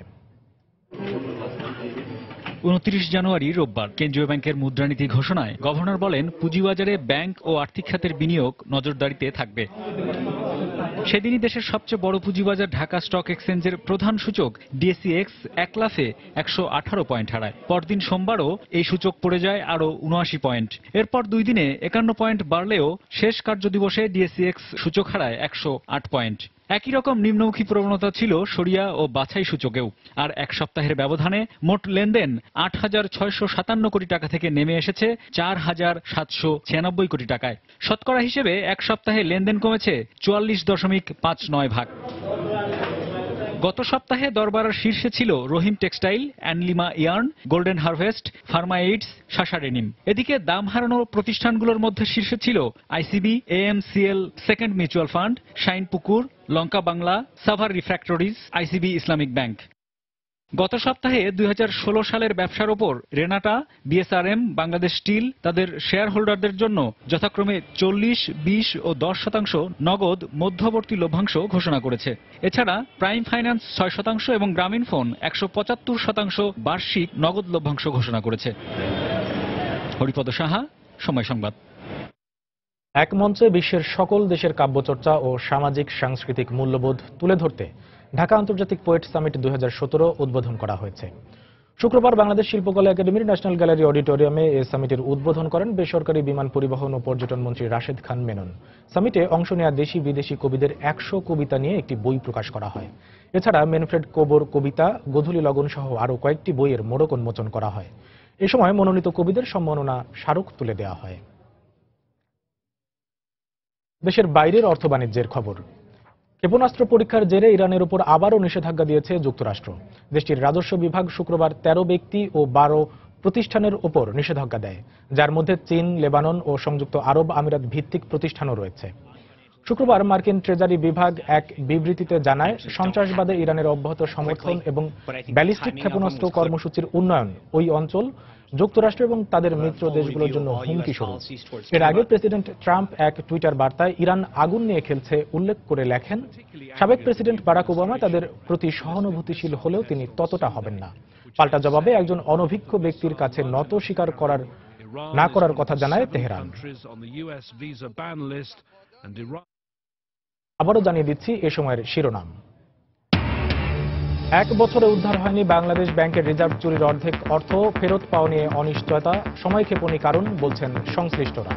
29 জানুয়ারি রোববার কেন্দ্রীয় ব্যাংকের মুদ্রানীতি ঘোষণায় গভর্নর বলেন পুঁজিবাজারে ব্যাংক ও আর্থিক খাতের বিনিয়োগ নজরদারিতে থাকবে। সেদিনই দেশের সবচেয়ে বড় পুঁজিবাজার ঢাকা স্টক এক্সচেঞ্জের প্রধান সূচক ডিএসসি-এক্স এক লাফে 118 পয়েন্ট হারায়। পরদিন সোমবারও এই সূচক পড়ে যায় আরও 79 পয়েন্ট। এরপর 2 দিনে 51 পয়েন্ট বাড়লেও শেষ কার্যদিবসে ডিএসসি-এক্স সূচক হারায় 108 পয়েন্ট। একই রকম নিম্নমুখী প্রবণতা ছিল সরিয়া ও বাছাই সূচকেও। আর এক সপ্তাহের ব্যবধানে মোট লেনদেন 8,657 কোটি টাকা থেকে নেমে এসেছে 4,796 কোটি টাকায়। শতকরা হিসেবে এক সপ্তাহে লেনদেন কমেছে 44.59%। গত সপ্তাহে দরবারের শীর্ষে ছিল Rahim Textile, Anlima Yarn, Golden Harvest, Pharma Aids, Shasha Denim. এদিকে দাম হারানো প্রতিষ্ঠানগুলোর মধ্যে শীর্ষে ছিল ICB, AMCL Second Mutual Fund, Shine Pukur, Lanka Bangla, Savar Refractories, ICB Islamic Bank. গত সপ্তাহে 2016 সালের ব্যবসার ওপর রেনাটা, বিএসআরএম, বাংলাদেশ স্টিল তাদের শেয়ার হোল্ডারদের জন্য যথাক্রমে 40, 20 ও 10% নগদ মধ্যবর্তী লভ্যাংশ ঘোষণা করেছে। এছাড়া প্রাইম ফাইন্যান্স 6% এবং গ্রামীণ ফোন 175% বার্ষিক নগদ লভ্যাংশ ঘোষণা করেছে। হরিপদ সাহা, সময় সংবাদ। এক মঞ্চে বিশ্বের সকল দেশের কাব্যচর্চা ও সামাজিক সাংস্কৃতিক মূল্যবোধ তুলে ধরতে ঢাকা আন্তর্জাতিক পোয়েট সামিট 2017 উদ্বোধন করা হয়েছে। শুক্রবার বাংলাদেশ শিল্পকলা একাডেমির ন্যাশনাল গ্যালারি অডিটোরিয়ামে এই সামিটের উদ্বোধন করেন বেসরকারি বিমান পরিবহন ও পর্যটন মন্ত্রী রাশেদ খান মেনন। সামিটে অংশ নেওয়া দেশি বিদেশি কবিদের 100 কবিতা নিয়ে একটি বই প্রকাশ করা হয়। এছাড়া ম্যানফ্রেড কোবোর কবিতা, গোধূলি লগন সহ আরও কয়েকটি বইয়ের মোড়ক উন্মোচন করা হয়। এ সময় মনোনীত কবিদের সম্মাননা স্মারক তুলে দেওয়া হয়। দেশের বাইরের অর্থ বাণিজ্যের খবর। ক্ষেপণাস্ত্র পরীক্ষার জেরে ইরানের উপর আবারও নিষেধাজ্ঞা দিয়েছে যুক্তরাষ্ট্র। দেশটির রাজস্ব বিভাগ শুক্রবার 13 ব্যক্তি ও 12 প্রতিষ্ঠানের উপর নিষেধাজ্ঞা দেয়, যার মধ্যে চীন, লেবানন ও সংযুক্ত আরব আমিরাত ভিত্তিক প্রতিষ্ঠানও রয়েছে। শুক্রবার মার্কিন ট্রেজারি বিভাগ এক বিবৃতিতে জানায়, সন্ত্রাসবাদে ইরানের অব্যাহত সমর্থন এবং ব্যালিস্টিক ক্ষেপণাস্ত্র কর্মসূচির উন্নয়ন ওই অঞ্চল, যুক্তরাষ্ট্র এবং তাদের মিত্র দেশগুলোর জন্য হুমকি স্বরূপ। এর আগে প্রেসিডেন্ট ট্রাম্প এক টুইটার বার্তায় ইরান আগুন নিয়ে খেলছে উল্লেখ করে লেখেন, সাবেক প্রেসিডেন্ট বারাক ওবামা তাদের প্রতি সহানুভূতিশীল হলেও তিনি ততটা হবেন না। পাল্টা জবাবে একজন অনভিজ্ঞ ব্যক্তির কাছে নত স্বীকার না করার কথা জানায় তেহরান। আবারও জানিয়ে দিচ্ছি এ সময়ের শিরোনাম। 1 বছরে উদ্ধার হয়নি বাংলাদেশ ব্যাংকের রিজার্ভ চুরির অর্ধেক অর্থ, ফেরত পাওয়া নিয়ে অনিশ্চয়তা, সময়ক্ষেপণই কারণ বলছেন সংশ্লিষ্টরা।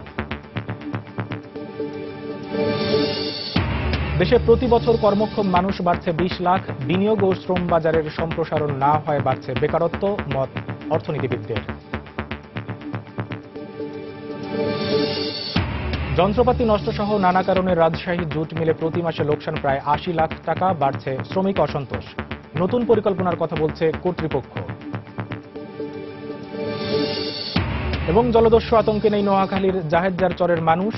দেশে প্রতি বছর কর্মক্ষম মানুষ বাড়ছে 20 লাখ, বিনিয়োগ ও শ্রম বাজারের সম্প্রসারণ না হয় বাড়ছে বেকারত্ব, মত অর্থনীতিবিদদের। যন্ত্রপাতি নষ্টসহ নানা কারণে রাজশাহী জুট মিলে প্রতি মাসে লোকসান প্রায় 80 লাখ টাকা, বাড়ছে শ্রমিক অসন্তোষ। নতুন পরিকল্পনার কথা বলছে কর্তৃপক্ষ। এবং জলদস্যু আতঙ্কে নেই নোয়াখালীর জাহেদজার চরের মানুষ,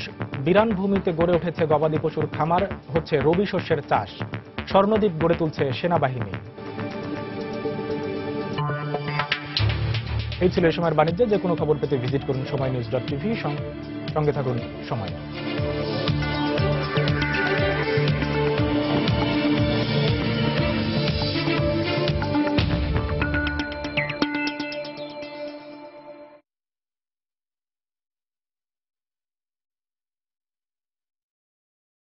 বিরান ভূমিতে গড়ে উঠেছে গবাদি পশুর খামার, হচ্ছে রবি শস্যের চাষ, স্বর্ণদ্বীপ গড়ে তুলছে সেনাবাহিনী। এই ছিল এ সময়ের বাণিজ্যে। যে কোনো খবর পেতে ভিজিট করুন সময়নিউজ.tv, সঙ্গে থাকুন সময়।